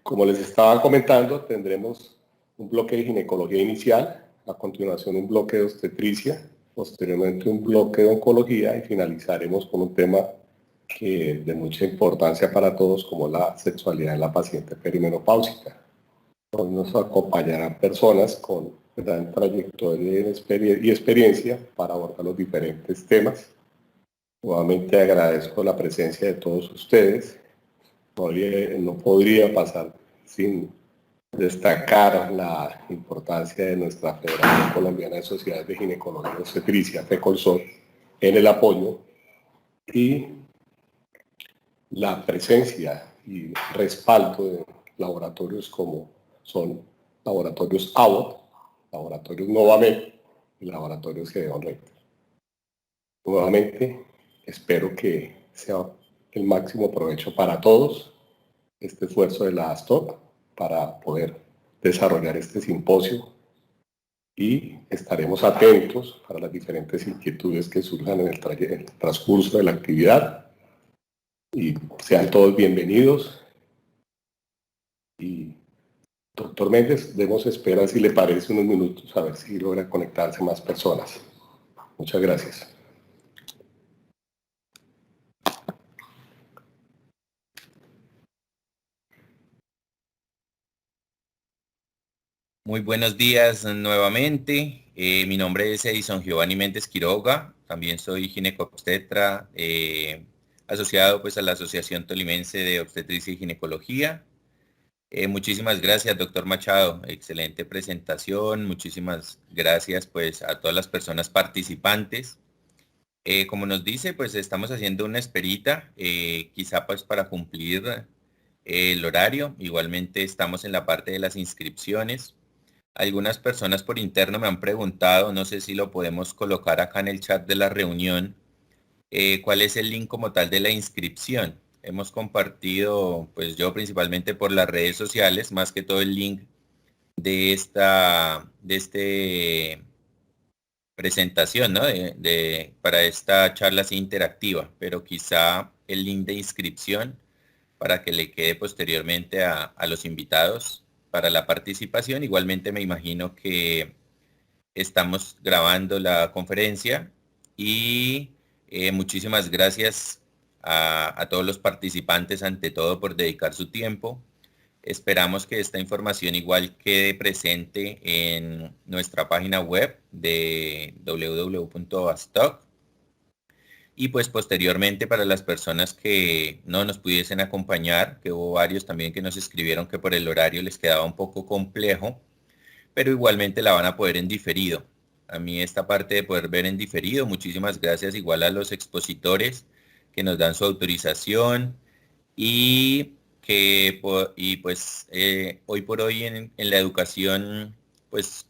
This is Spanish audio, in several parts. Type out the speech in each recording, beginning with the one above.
Como les estaba comentando, tendremos un bloque de ginecología inicial, a continuación un bloque de obstetricia, posteriormente un bloque de oncología y finalizaremos con un tema que de mucha importancia para todos, como la sexualidad en la paciente perimenopáusica. Hoy nos acompañarán personas con gran trayectoria y experiencia para abordar los diferentes temas. Nuevamente agradezco la presencia de todos ustedes. No podría pasar sin destacar la importancia de nuestra Federación Colombiana de Sociedades de Ginecología y Obstetricia, FECOLSOT, en el apoyo y la presencia y respaldo de laboratorios como son laboratorios Abbott, laboratorios Novamed y laboratorios Gedeon Richter. Nuevamente, espero que sea el máximo provecho para todos este esfuerzo de la ASTOC para poder desarrollar este simposio y estaremos atentos para las diferentes inquietudes que surjan en el transcurso de la actividad y sean todos bienvenidos. Y doctor Méndez, demos espera, si le parece, unos minutos a ver si logra conectarse más personas. Muchas gracias. Muy buenos días nuevamente. Mi nombre es Edison Giovanni Méndez Quiroga. También soy ginecobstetra, asociado pues a la Asociación Tolimense de Obstetricia y Ginecología. Muchísimas gracias, doctor Machado. Excelente presentación. Muchísimas gracias pues a todas las personas participantes. Como nos dice, pues estamos haciendo una esperita, quizá pues para cumplir el horario. Igualmente estamos en la parte de las inscripciones. Algunas personas por interno me han preguntado, no sé si lo podemos colocar acá en el chat de la reunión, cuál es el link como tal de la inscripción. Hemos compartido, pues yo principalmente por las redes sociales, más que todo el link de esta presentación, ¿no? Para esta charla así interactiva, pero quizá el link de inscripción para que le quede posteriormente a los invitados para la participación. Igualmente me imagino que estamos grabando la conferencia y muchísimas gracias a todos los participantes ante todo por dedicar su tiempo. Esperamos que esta información igual quede presente en nuestra página web de www.astoc. Y pues posteriormente para las personas que no nos pudiesen acompañar, que hubo varios también que nos escribieron que por el horario les quedaba un poco complejo, pero igualmente la van a poder en diferido. A mí esta parte de poder ver en diferido, muchísimas gracias igual a los expositores que nos dan su autorización y que pues hoy por hoy en la educación pues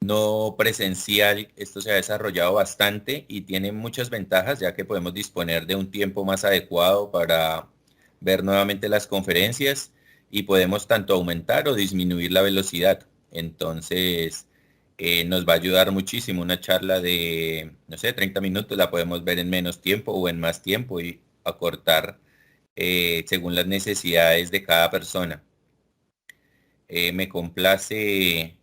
no presencial, esto se ha desarrollado bastante y tiene muchas ventajas, ya que podemos disponer de un tiempo más adecuado para ver nuevamente las conferencias y podemos tanto aumentar o disminuir la velocidad. Entonces, nos va a ayudar muchísimo una charla de, no sé, 30 minutos, la podemos ver en menos tiempo o en más tiempo y acortar según las necesidades de cada persona. Me complace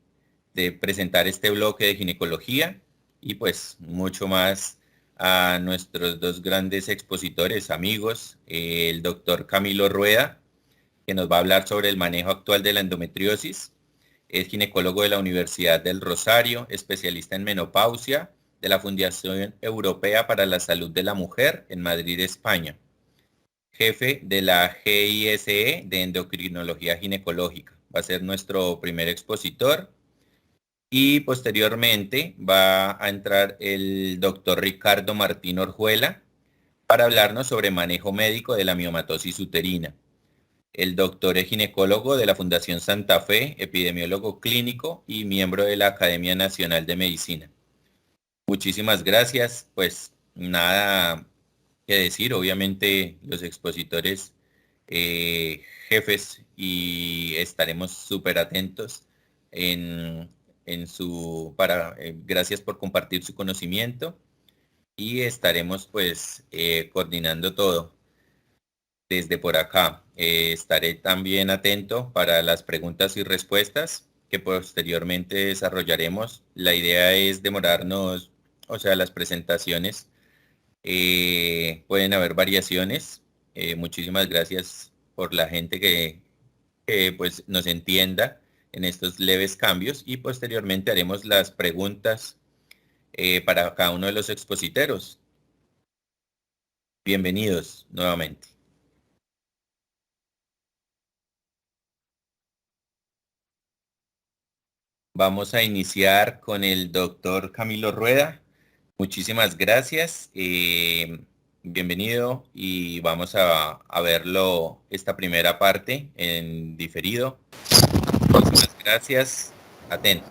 de presentar este bloque de ginecología y pues mucho más a nuestros dos grandes expositores, amigos, el doctor Camilo Rueda, que nos va a hablar sobre el manejo actual de la endometriosis. Es ginecólogo de la Universidad del Rosario, especialista en menopausia de la Fundación Europea para la Salud de la Mujer en Madrid, España. Jefe de la GISE de Endocrinología Ginecológica. Va a ser nuestro primer expositor. Y posteriormente va a entrar el doctor Ricardo Martín Orjuela para hablarnos sobre manejo médico de la miomatosis uterina. El doctor es ginecólogo de la Fundación Santa Fe, epidemiólogo clínico y miembro de la Academia Nacional de Medicina. Muchísimas gracias. Pues nada que decir, obviamente los expositores jefes y estaremos súper atentos gracias por compartir su conocimiento y estaremos pues coordinando todo. desde por acá. Estaré también atento para las preguntas y respuestas que posteriormente desarrollaremos. La idea es demorarnos, o sea, las presentaciones. Pueden haber variaciones. Muchísimas gracias por la gente que pues nos entienda en estos leves cambios y posteriormente haremos las preguntas para cada uno de los expositores. Bienvenidos nuevamente. Vamos a iniciar con el doctor Camilo Rueda. Muchísimas gracias. Bienvenido y vamos a verlo esta primera parte en diferido. Muchísimas gracias. Atento.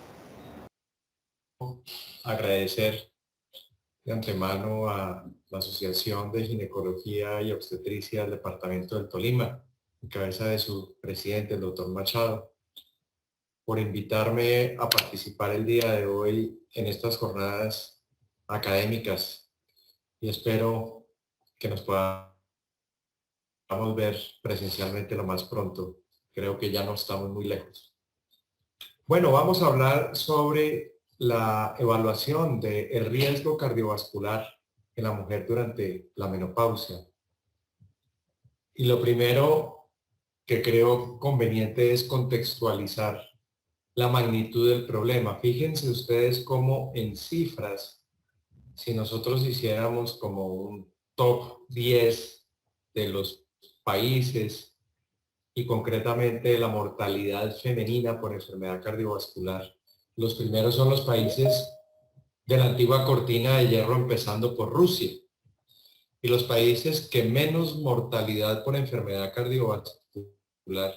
Agradecer de antemano a la Asociación de Ginecología y Obstetricia del Departamento del Tolima, en cabeza de su presidente, el doctor Machado, por invitarme a participar el día de hoy en estas jornadas académicas y espero que nos podamos ver presencialmente lo más pronto. Creo que ya no estamos muy lejos. Bueno, vamos a hablar sobre la evaluación del riesgo cardiovascular en la mujer durante la menopausia. Y lo primero que creo conveniente es contextualizar la magnitud del problema. Fíjense ustedes cómo en cifras, si nosotros hiciéramos como un top 10 de los países y concretamente la mortalidad femenina por enfermedad cardiovascular, los primeros son los países de la antigua cortina de hierro, empezando por Rusia. Y los países que menos mortalidad por enfermedad cardiovascular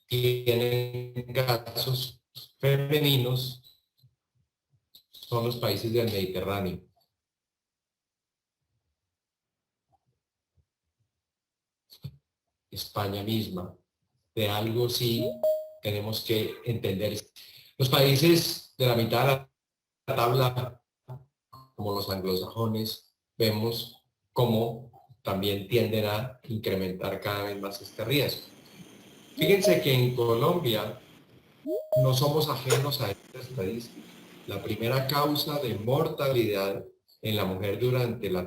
tienen casos femeninos son los países del Mediterráneo. España misma. De algo sí tenemos que entender. Los países de la mitad de la tabla, como los anglosajones, vemos cómo también tienden a incrementar cada vez más este riesgo. Fíjense que en Colombia no somos ajenos a esta estadística. La primera causa de mortalidad en la mujer durante la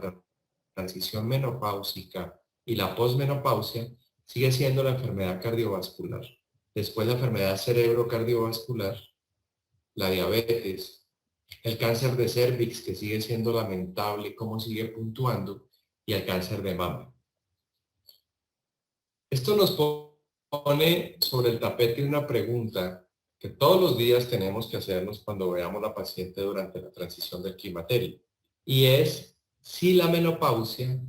transición menopáusica y la posmenopausia sigue siendo la enfermedad cardiovascular. Después la enfermedad cerebrocardiovascular, la diabetes, el cáncer de cervix, que sigue siendo lamentable como sigue puntuando, y el cáncer de mama. Esto nos pone sobre el tapete una pregunta que todos los días tenemos que hacernos cuando veamos a la paciente durante la transición del climaterio, y es si la menopausia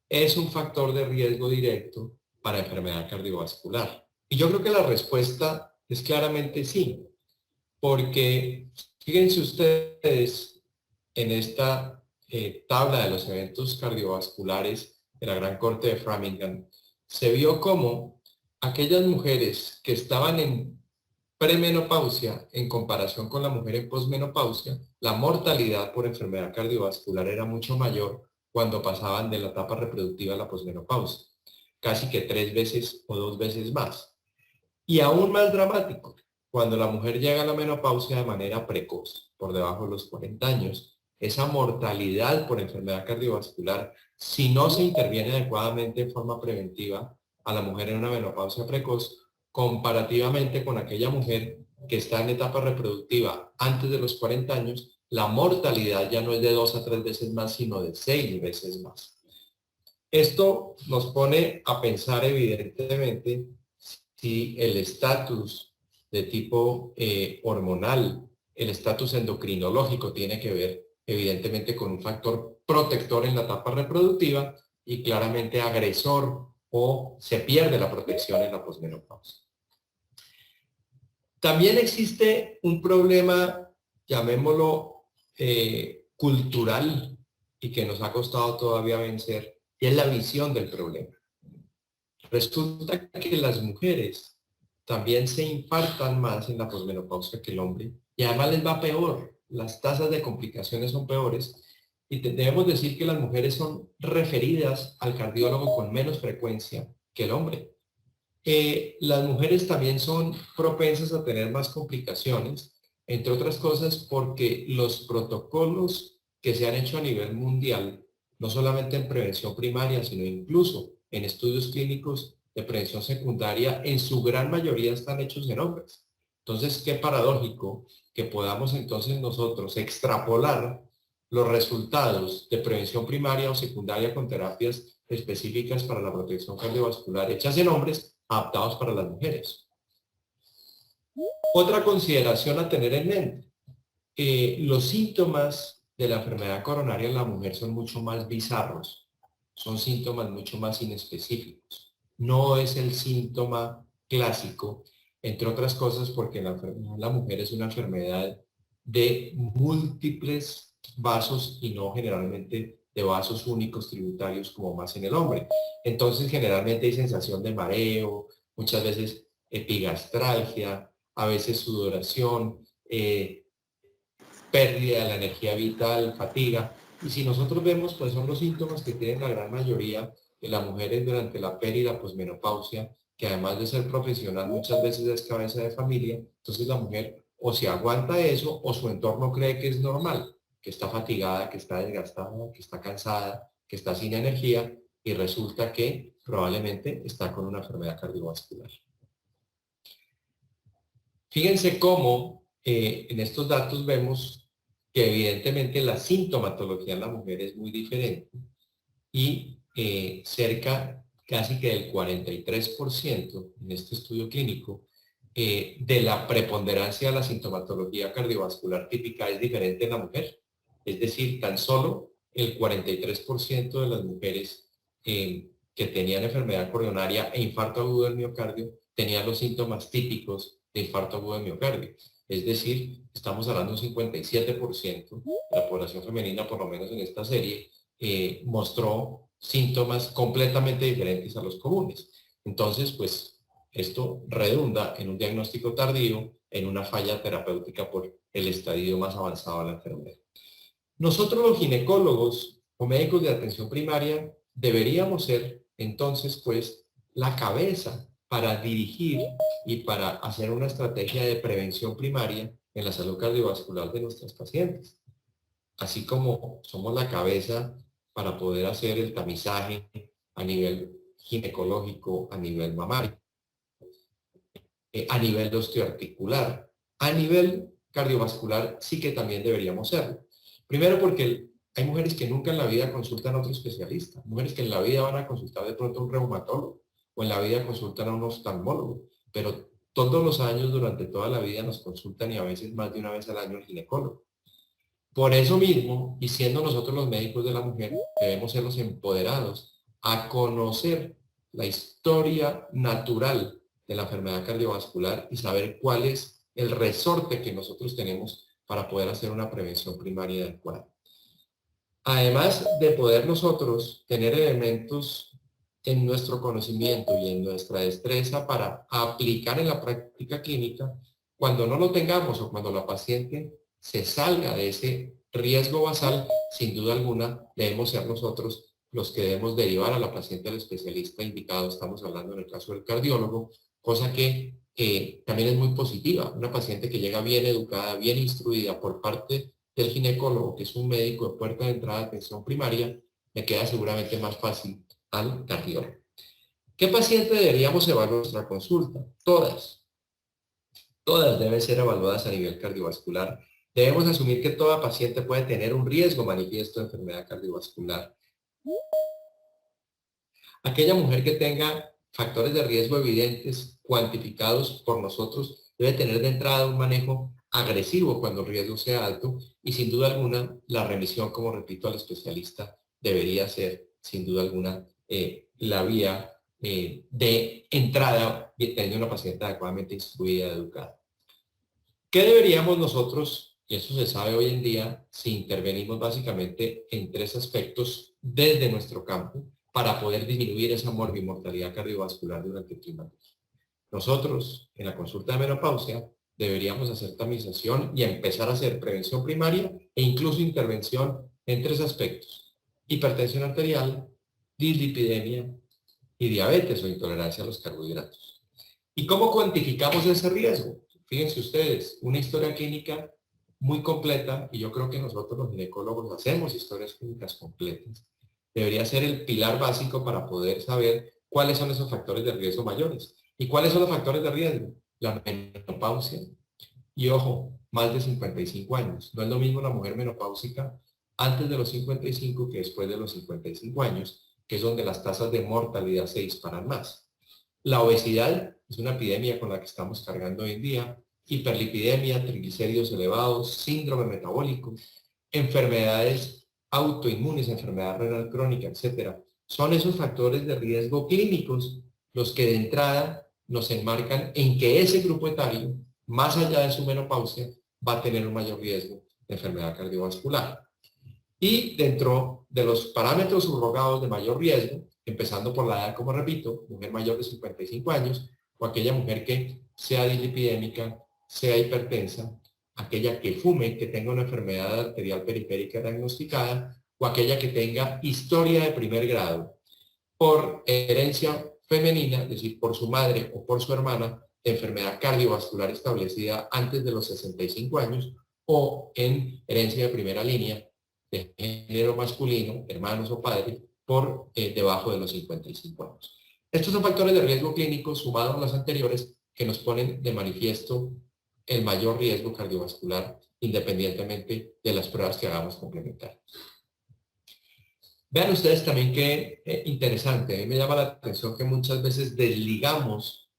es un factor de riesgo directo para enfermedad cardiovascular. Y yo creo que la respuesta es claramente sí, porque fíjense ustedes en esta tabla de los eventos cardiovasculares de la Gran Corte de Framingham, se vio cómo aquellas mujeres que estaban en premenopausia en comparación con la mujer en posmenopausia, la mortalidad por enfermedad cardiovascular era mucho mayor cuando pasaban de la etapa reproductiva a la posmenopausia, casi que 3 veces o 2 veces más. Y aún más dramático, cuando la mujer llega a la menopausia de manera precoz, por debajo de los 40 años, esa mortalidad por enfermedad cardiovascular, si no se interviene adecuadamente en forma preventiva a la mujer en una menopausia precoz, comparativamente con aquella mujer que está en etapa reproductiva antes de los 40 años, la mortalidad ya no es de 2 a 3 veces más, sino de 6 veces más. Esto nos pone a pensar evidentemente si el estatus de tipo hormonal, el estatus endocrinológico tiene que ver evidentemente con un factor protector en la etapa reproductiva y claramente agresor o se pierde la protección en la posmenopausia. También existe un problema, llamémoslo cultural, y que nos ha costado todavía vencer, y es la visión del problema. Resulta que las mujeres también se infartan más en la posmenopausia que el hombre, y además les va peor, las tasas de complicaciones son peores, y debemos decir que las mujeres son referidas al cardiólogo con menos frecuencia que el hombre. Las mujeres también son propensas a tener más complicaciones, entre otras cosas porque los protocolos que se han hecho a nivel mundial, no solamente en prevención primaria, sino incluso en estudios clínicos de prevención secundaria, en su gran mayoría están hechos en hombres. Entonces, qué paradójico que podamos entonces nosotros extrapolar los resultados de prevención primaria o secundaria con terapias específicas para la protección cardiovascular hechas en hombres, adaptados para las mujeres. Otra consideración a tener en mente, los síntomas de la enfermedad coronaria en la mujer son mucho más bizarros, son síntomas mucho más inespecíficos. No es el síntoma clásico, entre otras cosas porque la enfermedad de la mujer es una enfermedad de múltiples vasos y no generalmente de vasos únicos tributarios como más en el hombre. Entonces generalmente hay sensación de mareo, muchas veces epigastralgia, a veces sudoración, pérdida de la energía vital, fatiga. Y si nosotros vemos, pues son los síntomas que tienen la gran mayoría de las mujeres durante la peri y la posmenopausia, que además de ser profesional muchas veces es cabeza de familia. Entonces la mujer o se aguanta eso o su entorno cree que es normal, que está fatigada, que está desgastada, que está cansada, que está sin energía y resulta que probablemente está con una enfermedad cardiovascular. Fíjense cómo en estos datos vemos que evidentemente la sintomatología en la mujer es muy diferente y cerca casi que del 43% en este estudio clínico de la preponderancia de la sintomatología cardiovascular típica es diferente en la mujer. Es decir, tan solo el 43% de las mujeres que tenían enfermedad coronaria e infarto agudo del miocardio tenían los síntomas típicos de infarto agudo del miocardio. Es decir, estamos hablando de un 57% de la población femenina, por lo menos en esta serie, mostró síntomas completamente diferentes a los comunes. Entonces, pues, esto redunda en un diagnóstico tardío, en una falla terapéutica por el estadio más avanzado de la enfermedad. Nosotros los ginecólogos o médicos de atención primaria deberíamos ser, entonces, pues, la cabeza para dirigir y para hacer una estrategia de prevención primaria en la salud cardiovascular de nuestros pacientes. Así como somos la cabeza para poder hacer el tamizaje a nivel ginecológico, a nivel mamario, a nivel osteoarticular, a nivel cardiovascular sí que también deberíamos serlo. Primero porque hay mujeres que nunca en la vida consultan a otro especialista, mujeres que en la vida van a consultar de pronto a un reumatólogo o en la vida consultan a un oftalmólogo, pero todos los años, durante toda la vida nos consultan y a veces más de una vez al año el ginecólogo. Por eso mismo, y siendo nosotros los médicos de la mujer, debemos ser los empoderados a conocer la historia natural de la enfermedad cardiovascular y saber cuál es el resorte que nosotros tenemos para poder hacer una prevención primaria adecuada. Además de poder nosotros tener elementos en nuestro conocimiento y en nuestra destreza para aplicar en la práctica clínica, cuando no lo tengamos o cuando la paciente se salga de ese riesgo basal, sin duda alguna debemos ser nosotros los que debemos derivar a la paciente al especialista indicado. Estamos hablando en el caso del cardiólogo, cosa que también es muy positiva. Una paciente que llega bien educada, bien instruida por parte del ginecólogo, que es un médico de puerta de entrada de atención primaria, me queda seguramente más fácil al cardiólogo. ¿Qué paciente deberíamos evaluar en nuestra consulta? Todas. Todas deben ser evaluadas a nivel cardiovascular. Debemos asumir que toda paciente puede tener un riesgo manifiesto de enfermedad cardiovascular. Aquella mujer que tenga factores de riesgo evidentes, cuantificados por nosotros, debe tener de entrada un manejo agresivo cuando el riesgo sea alto y sin duda alguna la remisión, como repito al especialista, debería ser sin duda alguna la vía de entrada teniendo una paciente adecuadamente instruida y educada. ¿Qué deberíamos nosotros, y eso se sabe hoy en día, si intervenimos básicamente en tres aspectos desde nuestro campo para poder disminuir esa morbimortalidad cardiovascular durante el climaterio? Nosotros, en la consulta de menopausia, deberíamos hacer tamización y empezar a hacer prevención primaria e incluso intervención en 3 aspectos: hipertensión arterial, dislipidemia y diabetes o intolerancia a los carbohidratos. ¿Y cómo cuantificamos ese riesgo? Fíjense ustedes, una historia clínica muy completa, y yo creo que nosotros los ginecólogos hacemos historias clínicas completas. Debería ser el pilar básico para poder saber cuáles son esos factores de riesgo mayores. ¿Y cuáles son los factores de riesgo? La menopausia. Y ojo, más de 55 años. No es lo mismo una mujer menopáusica antes de los 55 que después de los 55 años, que es donde las tasas de mortalidad se disparan más. La obesidad es una epidemia con la que estamos cargando hoy en día. Hiperlipidemia, triglicéridos elevados, síndrome metabólico, enfermedades autoinmunes, enfermedad renal crónica, etcétera. Son esos factores de riesgo clínicos los que de entrada nos enmarcan en que ese grupo etario, más allá de su menopausia, va a tener un mayor riesgo de enfermedad cardiovascular. Y dentro de los parámetros subrogados de mayor riesgo, empezando por la edad, como repito, mujer mayor de 55 años, o aquella mujer que sea dislipidémica, sea hipertensa, aquella que fume, que tenga una enfermedad arterial periférica diagnosticada, o aquella que tenga historia de primer grado por herencia femenina, es decir, por su madre o por su hermana, de enfermedad cardiovascular establecida antes de los 65 años, o en herencia de primera línea, de género masculino, hermanos o padres, por debajo de los 55 años. Estos son factores de riesgo clínico sumados a los anteriores que nos ponen de manifiesto el mayor riesgo cardiovascular independientemente de las pruebas que hagamos complementarias. Vean ustedes también qué interesante, a mí me llama la atención que muchas veces desligamos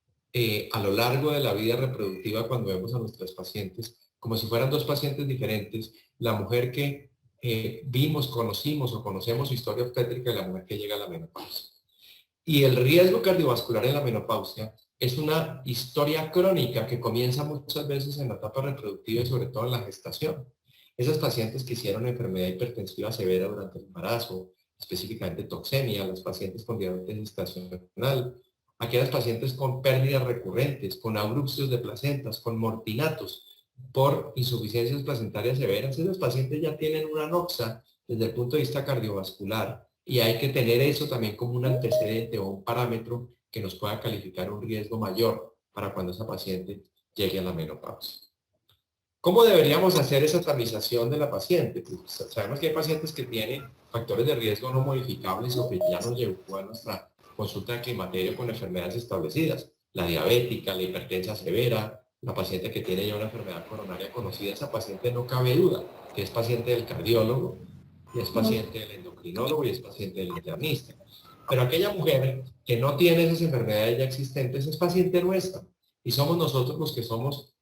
a lo largo de la vida reproductiva cuando vemos a nuestras pacientes, como si fueran 2 pacientes diferentes, la mujer que vimos, conocimos o conocemos su historia obstétrica y la mujer que llega a la menopausia. Y el riesgo cardiovascular en la menopausia es una historia crónica que comienza muchas veces en la etapa reproductiva y sobre todo en la gestación. Esas pacientes que hicieron enfermedad hipertensiva severa durante el embarazo, específicamente toxemia, las pacientes con diabetes gestacional, aquellas pacientes con pérdidas recurrentes, con abrupcios de placentas, con mortinatos por insuficiencias placentarias severas, esas pacientes ya tienen una anoxa desde el punto de vista cardiovascular y hay que tener eso también como un antecedente o un parámetro que nos pueda calificar un riesgo mayor para cuando esa paciente llegue a la menopausia. ¿Cómo deberíamos hacer esa tamización de la paciente? Pues sabemos que hay pacientes que tienen factores de riesgo no modificables o que ya nos llevó a nuestra consulta de climaterio con enfermedades establecidas. La diabética, la hipertensa severa, la paciente que tiene ya una enfermedad coronaria conocida, esa paciente no cabe duda que es paciente del cardiólogo, y es paciente del endocrinólogo y es paciente del internista. Pero aquella mujer que no tiene esas enfermedades ya existentes es paciente nuestra y somos nosotros los que somos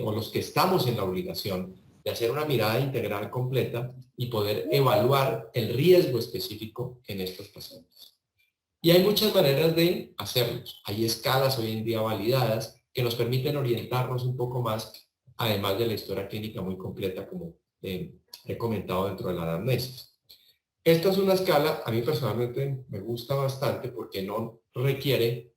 o los que estamos en la obligación de hacer una mirada integral completa y poder evaluar el riesgo específico en estos pacientes. Y hay muchas maneras de hacerlos. Hay escalas hoy en día validadas que nos permiten orientarnos un poco más, además de la historia clínica muy completa como he comentado dentro de la anamnesis. Esta es una escala, a mí personalmente me gusta bastante porque no requiere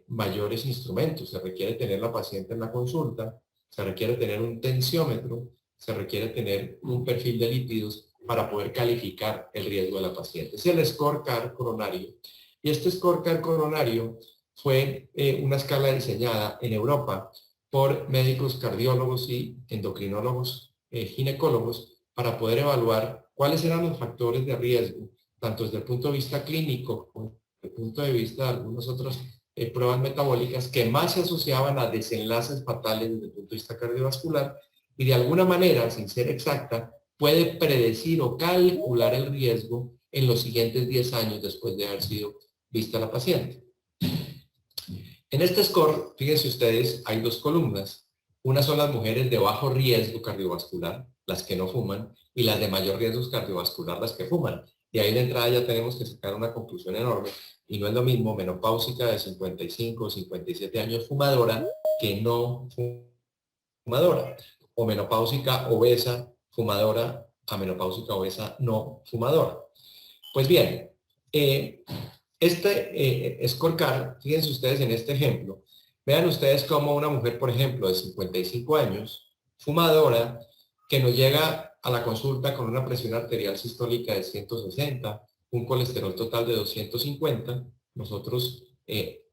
mayores instrumentos. Se requiere tener la paciente en la consulta, se requiere tener un tensiómetro, se requiere tener un perfil de lípidos para poder calificar el riesgo de la paciente. Es el scorecard coronario. Y este scorecard coronario fue una escala diseñada en Europa por médicos cardiólogos y endocrinólogos ginecólogos para poder evaluar cuáles eran los factores de riesgo, tanto desde el punto de vista clínico como desde el punto de vista de algunas otras pruebas metabólicas que más se asociaban a desenlaces fatales desde el punto de vista cardiovascular y de alguna manera, sin ser exacta, puede predecir o calcular el riesgo en los siguientes 10 años después de haber sido vista la paciente. En este score, fíjense ustedes, hay 2 columnas. Una son las mujeres de bajo riesgo cardiovascular, las que no fuman, y las de mayor riesgo cardiovascular, las que fuman. Y ahí de entrada ya tenemos que sacar una conclusión enorme. Y no es lo mismo menopáusica de 55 o 57 años fumadora que no fumadora. O menopáusica obesa fumadora a menopáusica obesa no fumadora. Pues bien, este scorecard, fíjense ustedes en este ejemplo, vean ustedes cómo una mujer, por ejemplo, de 55 años, fumadora, que nos llega a la consulta con una presión arterial sistólica de 160, un colesterol total de 250, nosotros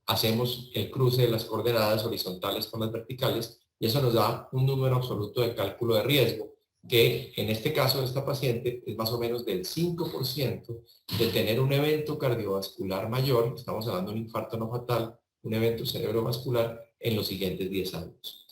hacemos el cruce de las coordenadas horizontales con las verticales y eso nos da un número absoluto de cálculo de riesgo que en este caso de esta paciente es más o menos del 5% de tener un evento cardiovascular mayor, estamos hablando de un infarto no fatal, un evento cerebrovascular en los siguientes 10 años.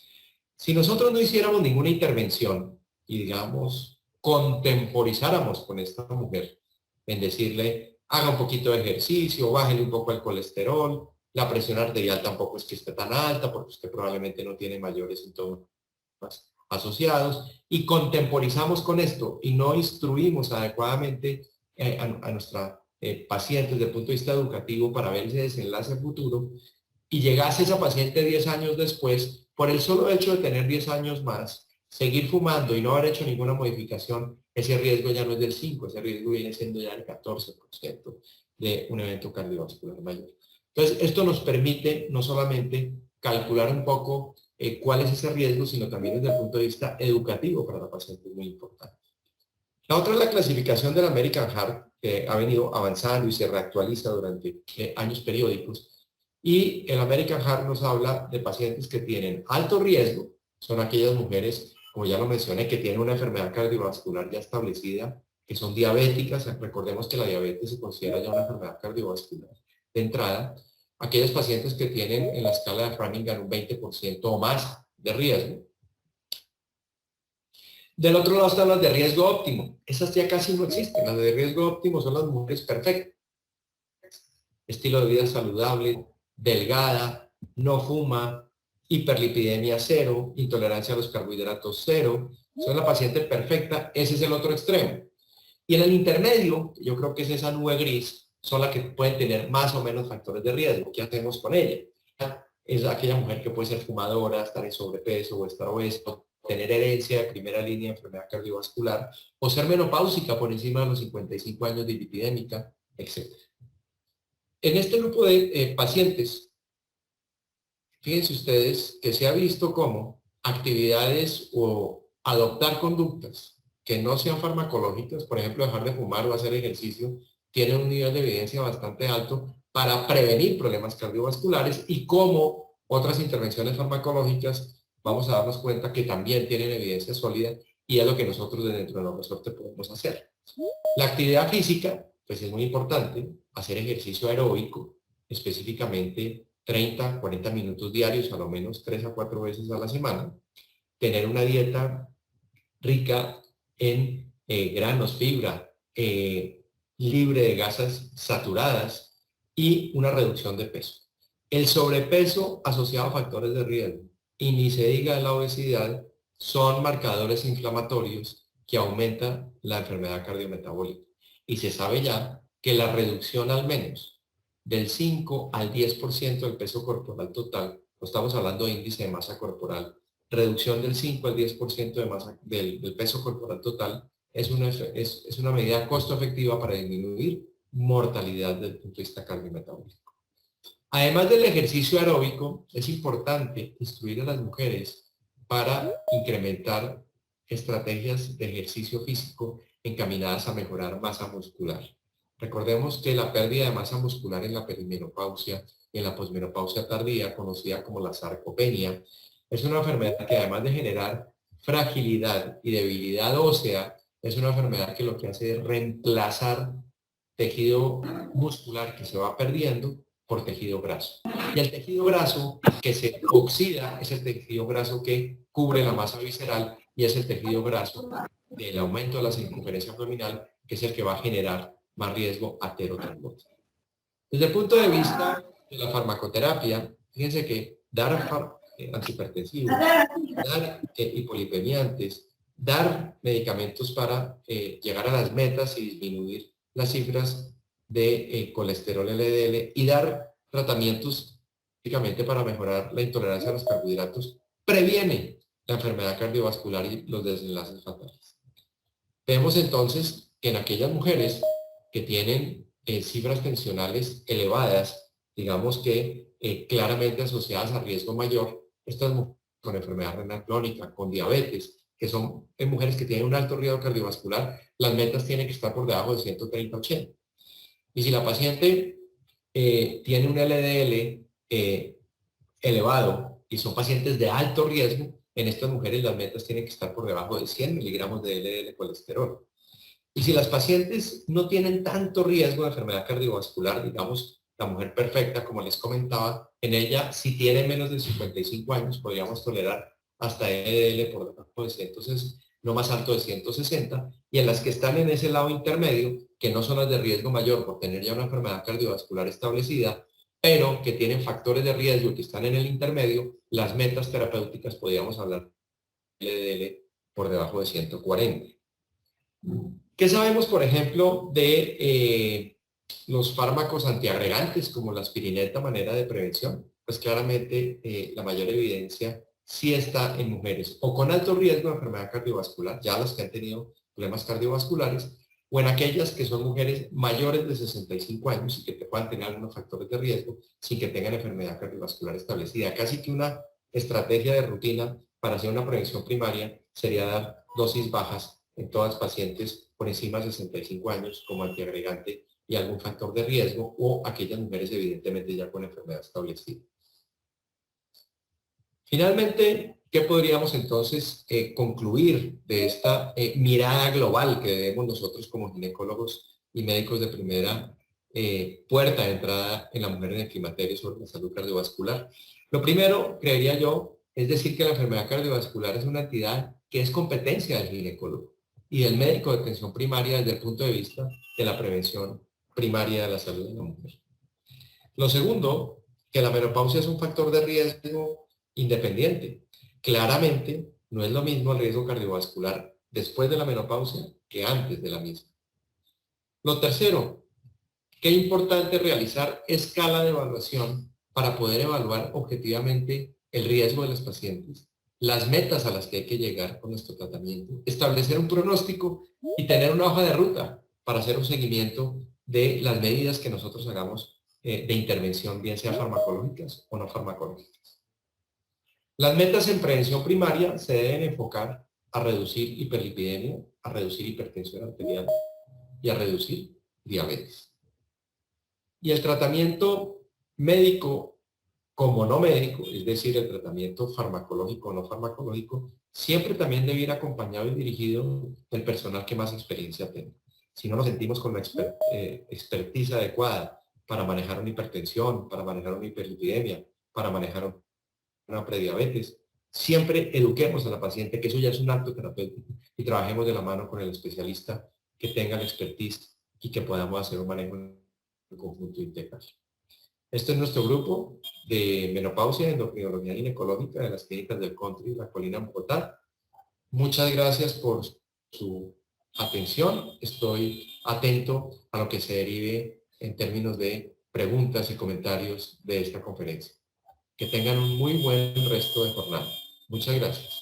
Si nosotros no hiciéramos ninguna intervención y digamos contemporizáramos con esta mujer en decirle haga un poquito de ejercicio, bájele un poco el colesterol, la presión arterial tampoco es que esté tan alta porque usted probablemente no tiene mayores síntomas asociados y contemporizamos con esto y no instruimos adecuadamente a nuestra paciente desde el punto de vista educativo para ver ese desenlace futuro y llegase esa paciente 10 años después, por el solo hecho de tener 10 años más, seguir fumando y no haber hecho ninguna modificación, ese riesgo ya no es del 5, ese riesgo viene siendo ya el 14% de un evento cardiovascular mayor. Entonces, esto nos permite no solamente calcular un poco cuál es ese riesgo, sino también desde el punto de vista educativo para la paciente es muy importante. La otra es la clasificación del American Heart, que ha venido avanzando y se reactualiza durante años periódicos. Y el American Heart nos habla de pacientes que tienen alto riesgo, son aquellas mujeres, como ya lo mencioné, que tienen una enfermedad cardiovascular ya establecida, que son diabéticas. Recordemos que la diabetes se considera ya una enfermedad cardiovascular de entrada. Aquellos pacientes que tienen en la escala de Framingham un 20% o más de riesgo. Del otro lado están las de riesgo óptimo. Esas ya casi no existen. Las de riesgo óptimo son las mujeres perfectas. Estilo de vida saludable, delgada, no fuma, hiperlipidemia cero, intolerancia a los carbohidratos cero. Son la paciente perfecta. Ese es el otro extremo. Y en el intermedio, yo creo que es esa nube gris, son las que pueden tener más o menos factores de riesgo. ¿Qué hacemos con ella? Es aquella mujer que puede ser fumadora, estar en sobrepeso o estar obeso, tener herencia de primera línea de enfermedad cardiovascular o ser menopáusica por encima de los 55 años de hiperlipidémica, etc. En este grupo de pacientes, fíjense ustedes que se ha visto como actividades o adoptar conductas que no sean farmacológicas, por ejemplo, dejar de fumar o hacer ejercicio, tiene un nivel de evidencia bastante alto para prevenir problemas cardiovasculares y como otras intervenciones farmacológicas vamos a darnos cuenta que también tienen evidencia sólida y es lo que nosotros dentro de los resortes podemos hacer. La actividad física, pues es muy importante, hacer ejercicio aeróbico, específicamente 30, 40 minutos diarios, a lo menos 3 a 4 veces a la semana, tener una dieta rica en granos, fibra, libre de grasas saturadas y una reducción de peso. El sobrepeso asociado a factores de riesgo y ni se diga la obesidad son marcadores inflamatorios que aumentan la enfermedad cardiometabólica. Y se sabe ya que la reducción al menos del 5 al 10% del peso corporal total, no estamos hablando de índice de masa corporal, reducción del 5 al 10% de masa, del peso corporal total, es una medida costo efectiva para disminuir mortalidad desde el punto de vista cardiometabólico. Además del ejercicio aeróbico, es importante instruir a las mujeres para incrementar estrategias de ejercicio físico encaminadas a mejorar masa muscular. Recordemos que la pérdida de masa muscular en la perimenopausia y en la posmenopausia tardía, conocida como la sarcopenia, es una enfermedad que además de generar fragilidad y debilidad ósea, es una enfermedad que lo que hace es reemplazar tejido muscular que se va perdiendo por tejido graso. Y el tejido graso que se oxida es el tejido graso que cubre la masa visceral y es el tejido graso del aumento de la circunferencia abdominal que es el que va a generar más riesgo aterotrombótico. Desde el punto de vista de la farmacoterapia, fíjense que dar antihipertensivos, dar hipolipemiantes, dar medicamentos para llegar a las metas y disminuir las cifras de colesterol LDL y dar tratamientos típicamente para mejorar la intolerancia a los carbohidratos previene la enfermedad cardiovascular y los desenlaces fatales. Vemos entonces que en aquellas mujeres que tienen cifras tensionales elevadas, digamos que claramente asociadas a riesgo mayor, estas mujeres con enfermedad renal crónica, con diabetes, que son en mujeres que tienen un alto riesgo cardiovascular, las metas tienen que estar por debajo de 130/80. Y si la paciente tiene un LDL elevado y son pacientes de alto riesgo, en estas mujeres las metas tienen que estar por debajo de 100 miligramos de LDL colesterol. Y si las pacientes no tienen tanto riesgo de enfermedad cardiovascular, digamos, la mujer perfecta, como les comentaba, en ella, si tiene menos de 55 años, podríamos tolerar hasta LDL por debajo de 160, no más alto de 160, y en las que están en ese lado intermedio, que no son las de riesgo mayor por tener ya una enfermedad cardiovascular establecida, pero que tienen factores de riesgo y que están en el intermedio, las metas terapéuticas podríamos hablar de LDL por debajo de 140. ¿Qué sabemos, por ejemplo, de los fármacos antiagregantes como la aspirineta, manera de prevención? Pues claramente la mayor evidencia sí está en mujeres o con alto riesgo de enfermedad cardiovascular, ya las que han tenido problemas cardiovasculares, o en aquellas que son mujeres mayores de 65 años y que te puedan tener algunos factores de riesgo sin que tengan enfermedad cardiovascular establecida. Casi que una estrategia de rutina para hacer una prevención primaria sería dar dosis bajas en todas pacientes por encima de 65 años como antiagregante y algún factor de riesgo, o aquellas mujeres evidentemente ya con enfermedad establecida. Finalmente, ¿qué podríamos entonces concluir de esta mirada global que debemos nosotros como ginecólogos y médicos de primera puerta de entrada en la mujer en el climaterio sobre la salud cardiovascular? Lo primero, creería yo, es decir que la enfermedad cardiovascular es una entidad que es competencia del ginecólogo y del médico de atención primaria desde el punto de vista de la prevención primaria de la salud de la mujer. Lo segundo, que la menopausia es un factor de riesgo independiente. Claramente, no es lo mismo el riesgo cardiovascular después de la menopausia que antes de la misma. Lo tercero, qué importante realizar escala de evaluación para poder evaluar objetivamente el riesgo de los pacientes, las metas a las que hay que llegar con nuestro tratamiento, establecer un pronóstico y tener una hoja de ruta para hacer un seguimiento de las medidas que nosotros hagamos de intervención, bien sea farmacológicas o no farmacológicas. Las metas en prevención primaria se deben enfocar a reducir hiperlipidemia, a reducir hipertensión arterial y a reducir diabetes. Y el tratamiento médico como no médico, es decir, el tratamiento farmacológico o no farmacológico, siempre también debe ir acompañado y dirigido del personal que más experiencia tenga. Si no nos sentimos con la expertise adecuada para manejar una hipertensión, para manejar una hiperlipidemia, para manejar una prediabetes, siempre eduquemos a la paciente que eso ya es un acto terapéutico y trabajemos de la mano con el especialista que tenga la expertise y que podamos hacer un manejo en conjunto integral. Este es nuestro grupo de menopausia, endocrinología ginecológica de las clínicas del Country y La Colina, Bogotá. Muchas gracias por su atención. Estoy atento a lo que se derive en términos de preguntas y comentarios de esta conferencia. Que tengan un muy buen resto de jornada. Muchas gracias.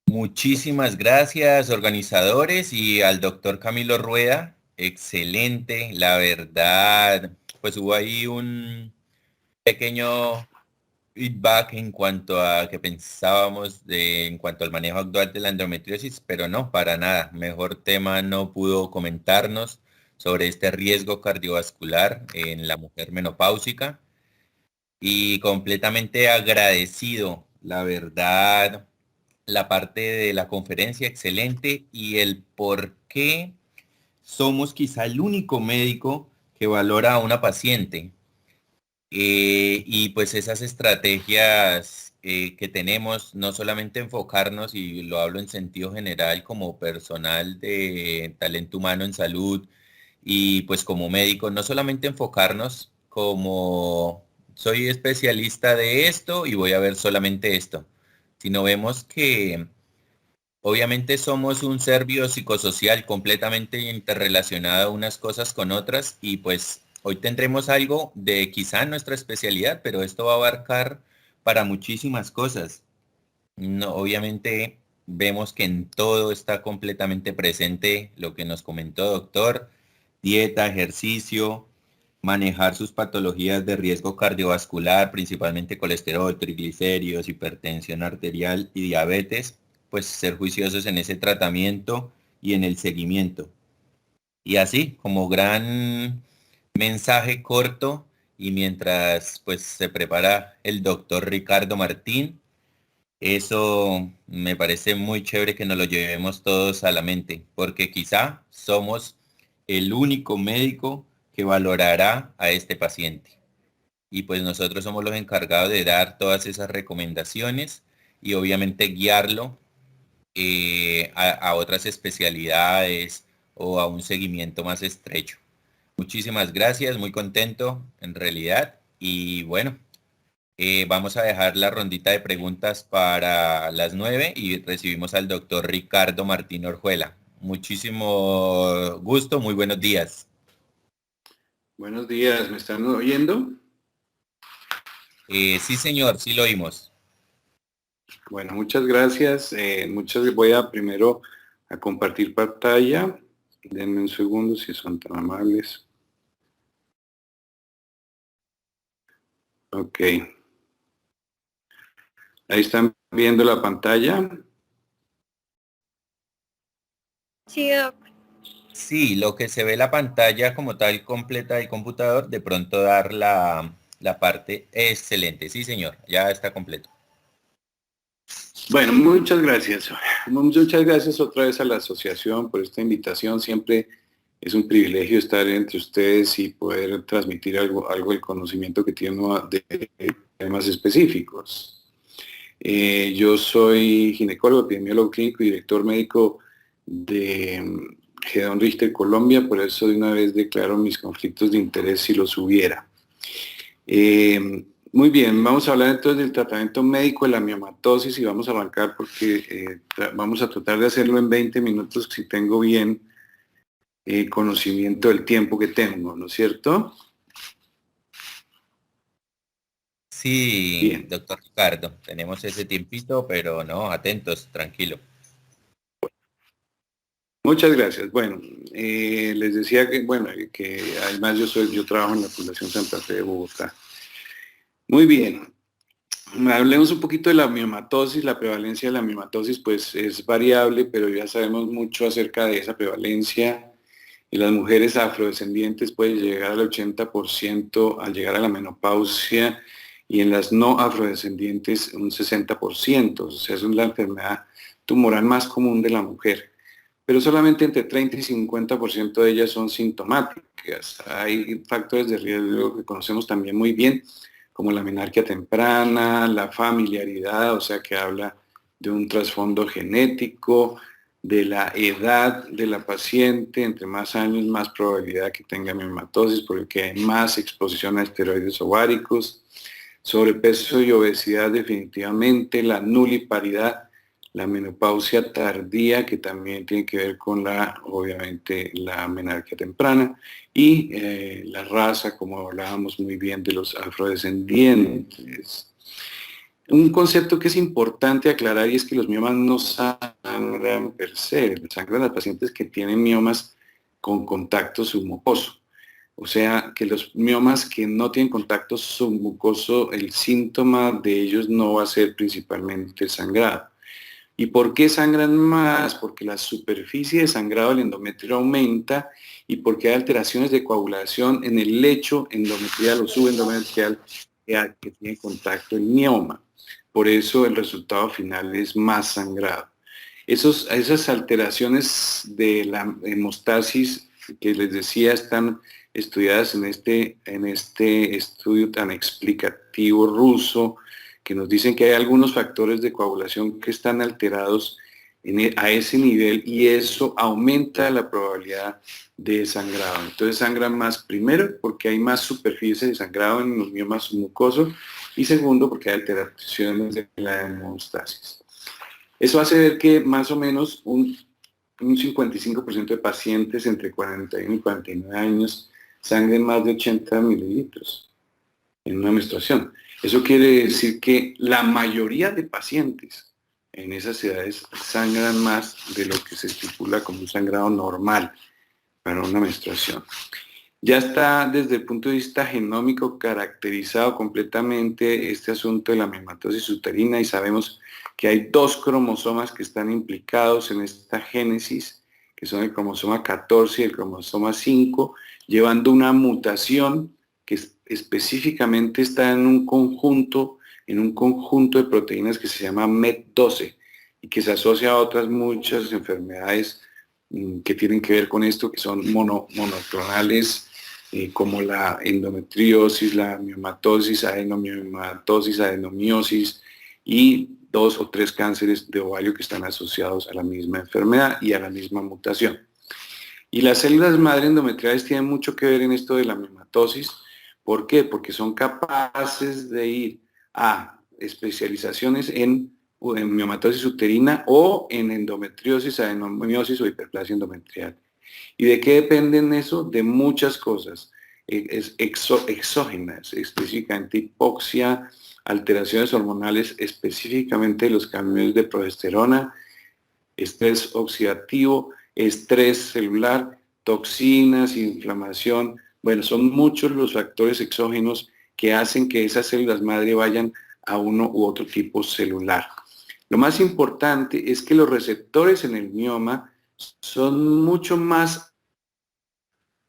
Muchísimas gracias, organizadores, y al doctor Camilo Rueda. Excelente, la verdad, pues hubo ahí un pequeño feedback en cuanto a que pensábamos en cuanto al manejo actual de la endometriosis, pero no, para nada. Mejor tema no pudo comentarnos sobre este riesgo cardiovascular en la mujer menopáusica, y completamente agradecido, la verdad, la parte de la conferencia excelente y el por qué somos quizá el único médico que valora a una paciente. Y pues esas estrategias que tenemos, no solamente enfocarnos, y lo hablo en sentido general como personal de talento humano en salud y pues como médico, no solamente enfocarnos como soy especialista de esto y voy a ver solamente esto, sino vemos que obviamente somos un ser biopsicosocial completamente interrelacionado unas cosas con otras, y pues hoy tendremos algo de quizá nuestra especialidad, pero esto va a abarcar para muchísimas cosas. No, obviamente vemos que en todo está completamente presente lo que nos comentó, doctor: dieta, ejercicio, manejar sus patologías de riesgo cardiovascular, principalmente colesterol, triglicéridos, hipertensión arterial y diabetes, pues ser juiciosos en ese tratamiento y en el seguimiento. Y así, como gran mensaje corto, y mientras pues se prepara el doctor Ricardo Martín, eso me parece muy chévere que nos lo llevemos todos a la mente, porque quizá somos el único médico que valorará a este paciente. Y pues nosotros somos los encargados de dar todas esas recomendaciones y obviamente guiarlo a otras especialidades o a un seguimiento más estrecho. Muchísimas gracias, muy contento en realidad. Y bueno, vamos a dejar la rondita de preguntas para las 9 y recibimos al doctor Ricardo Martín Orjuela. Muchísimo gusto, muy buenos días. Buenos días, ¿me están oyendo? Sí, señor, sí lo oímos. Bueno, muchas gracias. Voy a primero a compartir pantalla. Denme un segundo si son tan amables. Ok. Ahí están viendo la pantalla. Sí, doc. Sí, lo que se ve la pantalla como tal completa del computador, de pronto dar la parte excelente. Sí, señor, ya está completo. Bueno, muchas gracias. Muchas gracias otra vez a la asociación por esta invitación. Siempre es un privilegio estar entre ustedes y poder transmitir algo del conocimiento que tiene uno de temas específicos. Yo soy ginecólogo, epidemiólogo clínico y director médico de Gedeón Richter Colombia, por eso de una vez declaro mis conflictos de interés si los hubiera. Muy bien, vamos a hablar entonces del tratamiento médico de la miomatosis y vamos a arrancar porque vamos a tratar de hacerlo en 20 minutos si tengo bien conocimiento del tiempo que tengo, ¿no es cierto? Sí, Bien. doctor Ricardo, tenemos ese tiempito, pero no, atentos, tranquilo. Muchas gracias. Bueno, les decía que además yo trabajo en la Fundación Santa Fe de Bogotá. Muy bien. Hablemos un poquito de la miomatosis. La prevalencia de la miomatosis pues es variable, pero ya sabemos mucho acerca de esa prevalencia. En las mujeres afrodescendientes puede llegar al 80% al llegar a la menopausia y en las no afrodescendientes un 60%. O sea, es la enfermedad tumoral más común de la mujer. Pero solamente entre 30 y 50% de ellas son sintomáticas. Hay factores de riesgo que conocemos también muy bien, como la menarquia temprana, la familiaridad, o sea que habla de un trasfondo genético, de la edad de la paciente, entre más años más probabilidad que tenga miomatosis porque hay más exposición a esteroides ováricos, sobrepeso y obesidad definitivamente, la nuliparidad, la menopausia tardía, que también tiene que ver con obviamente, la menarquia temprana, y la raza, como hablábamos muy bien, de los afrodescendientes. Un concepto que es importante aclarar y es que los miomas no sangran per se, sangran a pacientes que tienen miomas con contacto submucoso. O sea, que los miomas que no tienen contacto submucoso, el síntoma de ellos no va a ser principalmente el sangrado. ¿Y por qué sangran más? Porque la superficie de sangrado del endometrio aumenta y porque hay alteraciones de coagulación en el lecho endometrial o subendometrial que tiene contacto el mioma. Por eso el resultado final es más sangrado. Esas alteraciones de la hemostasis que les decía están estudiadas en este estudio tan explicativo ruso, que nos dicen que hay algunos factores de coagulación que están alterados a ese nivel y eso aumenta la probabilidad de sangrado. Entonces sangran más primero porque hay más superficie de sangrado en los miomas mucosos y segundo porque hay alteraciones de la hemostasis. Eso hace ver que más o menos un 55% de pacientes entre 41 y 49 años sangren más de 80 mililitros en una menstruación. Eso quiere decir que la mayoría de pacientes en esas edades sangran más de lo que se estipula como un sangrado normal para una menstruación. Ya está desde el punto de vista genómico caracterizado completamente este asunto de la miomatosis uterina y sabemos que hay 2 cromosomas que están implicados en esta génesis, que son el cromosoma 14 y el cromosoma 5, llevando una mutación que específicamente está en un conjunto de proteínas que se llama MET12 y que se asocia a otras muchas enfermedades que tienen que ver con esto, que son monoclonales, como la endometriosis, la miomatosis, adenomiomatosis, adenomiosis y 2 o 3 cánceres de ovario que están asociados a la misma enfermedad y a la misma mutación. Y las células madre endometriales tienen mucho que ver en esto de la miomatosis. ¿Por qué? Porque son capaces de ir a especializaciones en miomatosis uterina o en endometriosis, adenomiosis o hiperplasia endometrial. ¿Y de qué dependen eso? De muchas cosas exógenas, específicamente hipoxia, alteraciones hormonales, específicamente los cambios de progesterona, estrés oxidativo, estrés celular, toxinas, inflamación. Bueno, son muchos los factores exógenos que hacen que esas células madre vayan a uno u otro tipo celular. Lo más importante es que los receptores en el mioma son mucho más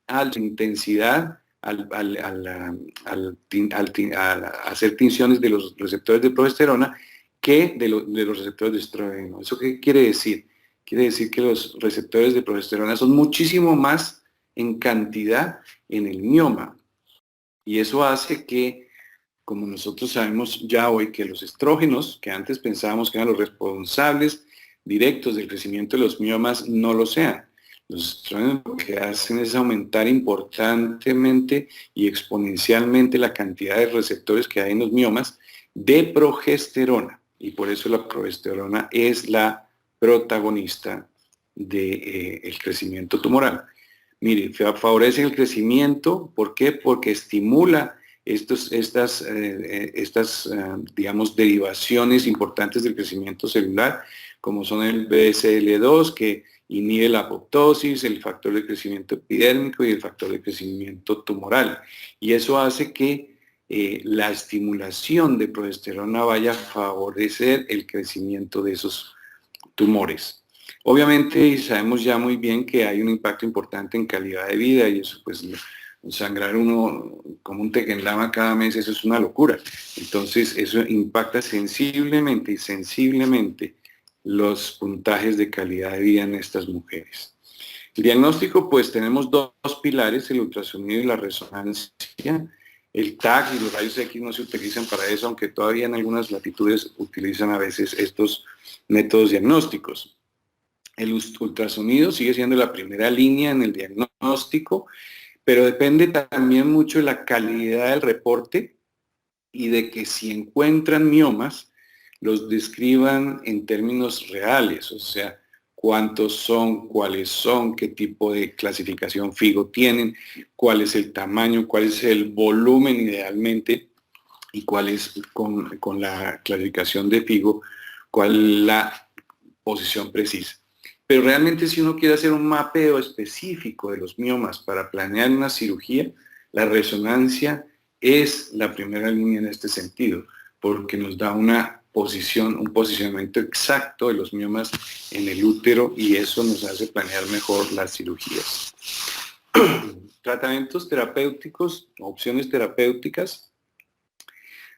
alta intensidad al hacer tinciones de los receptores de progesterona que de los receptores de estrógeno. ¿Eso qué quiere decir? Quiere decir que los receptores de progesterona son muchísimo más en cantidad en el mioma. Y eso hace que, como nosotros sabemos ya hoy, que los estrógenos, que antes pensábamos que eran los responsables directos del crecimiento de los miomas, no lo sean. Los estrógenos lo que hacen es aumentar importantemente y exponencialmente la cantidad de receptores que hay en los miomas de progesterona. Y por eso la progesterona es la protagonista del crecimiento tumoral. Mire, favorece el crecimiento. ¿Por qué? Porque estimula estas digamos, derivaciones importantes del crecimiento celular, como son el BCL2, que inhibe la apoptosis, el factor de crecimiento epidérmico y el factor de crecimiento tumoral. Y eso hace que la estimulación de progesterona vaya a favorecer el crecimiento de esos tumores. Obviamente sabemos ya muy bien que hay un impacto importante en calidad de vida y eso pues sangrar uno como un tequendama cada mes, eso es una locura. Entonces eso impacta sensiblemente los puntajes de calidad de vida en estas mujeres. El diagnóstico, pues tenemos 2 pilares, el ultrasonido y la resonancia. El TAC y los rayos X no se utilizan para eso, aunque todavía en algunas latitudes utilizan a veces estos métodos diagnósticos. El ultrasonido sigue siendo la primera línea en el diagnóstico, pero depende también mucho de la calidad del reporte y de que si encuentran miomas, los describan en términos reales, o sea, cuántos son, cuáles son, qué tipo de clasificación FIGO tienen, cuál es el tamaño, cuál es el volumen idealmente y cuál es con la clasificación de FIGO, cuál es la posición precisa. Pero realmente si uno quiere hacer un mapeo específico de los miomas para planear una cirugía, la resonancia es la primera línea en este sentido, porque nos da un posicionamiento exacto de los miomas en el útero y eso nos hace planear mejor las cirugías. Tratamientos terapéuticos, opciones terapéuticas.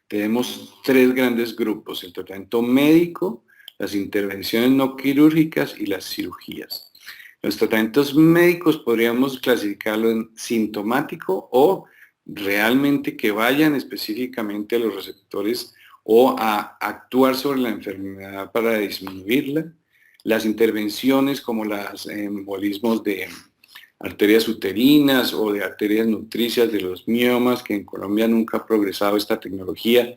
Tenemos 3 grandes grupos: el tratamiento médico, las intervenciones no quirúrgicas y las cirugías. Los tratamientos médicos podríamos clasificarlo en sintomático o realmente que vayan específicamente a los receptores o a actuar sobre la enfermedad para disminuirla. Las intervenciones como los embolismos de arterias uterinas o de arterias nutricias de los miomas, que en Colombia nunca ha progresado esta tecnología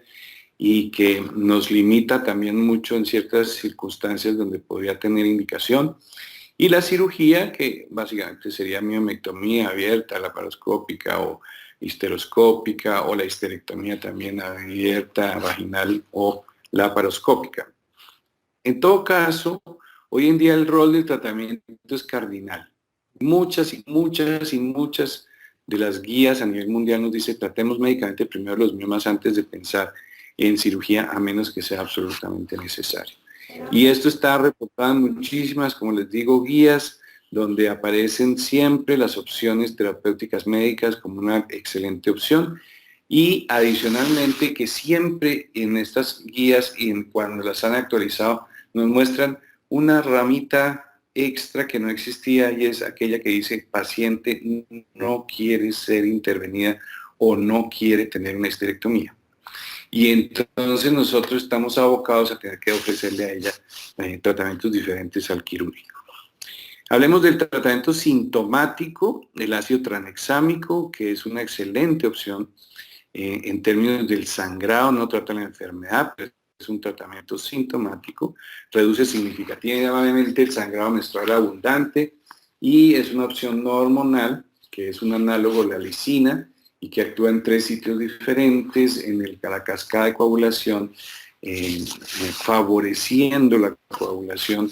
y que nos limita también mucho en ciertas circunstancias donde podría tener indicación. Y la cirugía, que básicamente sería miomectomía abierta, laparoscópica o histeroscópica, o la histerectomía también abierta, vaginal o laparoscópica. En todo caso, hoy en día el rol del tratamiento es cardinal. Muchas de las guías a nivel mundial nos dice tratemos médicamente primero los miomas antes de pensar en cirugía, a menos que sea absolutamente necesario. Y esto está reportado en muchísimas, como les digo, guías donde aparecen siempre las opciones terapéuticas médicas como una excelente opción, y adicionalmente que siempre en estas guías y cuando las han actualizado nos muestran una ramita extra que no existía, y es aquella que dice paciente no quiere ser intervenida o no quiere tener una histerectomía. Y entonces nosotros estamos abocados a tener que ofrecerle a ella tratamientos diferentes al quirúrgico. Hablemos del tratamiento sintomático, el ácido tranexámico, que es una excelente opción en términos del sangrado, no trata la enfermedad, pero es un tratamiento sintomático, reduce significativamente el sangrado menstrual abundante y es una opción no hormonal, que es un análogo de la lisina y que actúa en 3 sitios diferentes en la cascada de coagulación, favoreciendo la coagulación,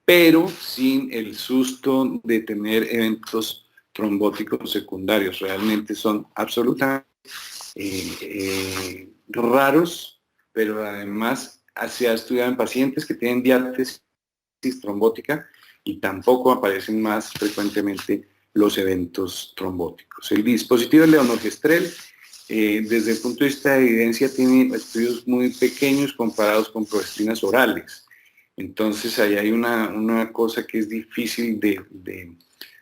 pero sin el susto de tener eventos trombóticos secundarios. Realmente son absolutamente raros, pero además se ha estudiado en pacientes que tienen diátesis trombótica y tampoco aparecen más frecuentemente los eventos trombóticos. El dispositivo de levonorgestrel, desde el punto de vista de evidencia, tiene estudios muy pequeños comparados con progestrinas orales. Entonces ahí hay una cosa que es difícil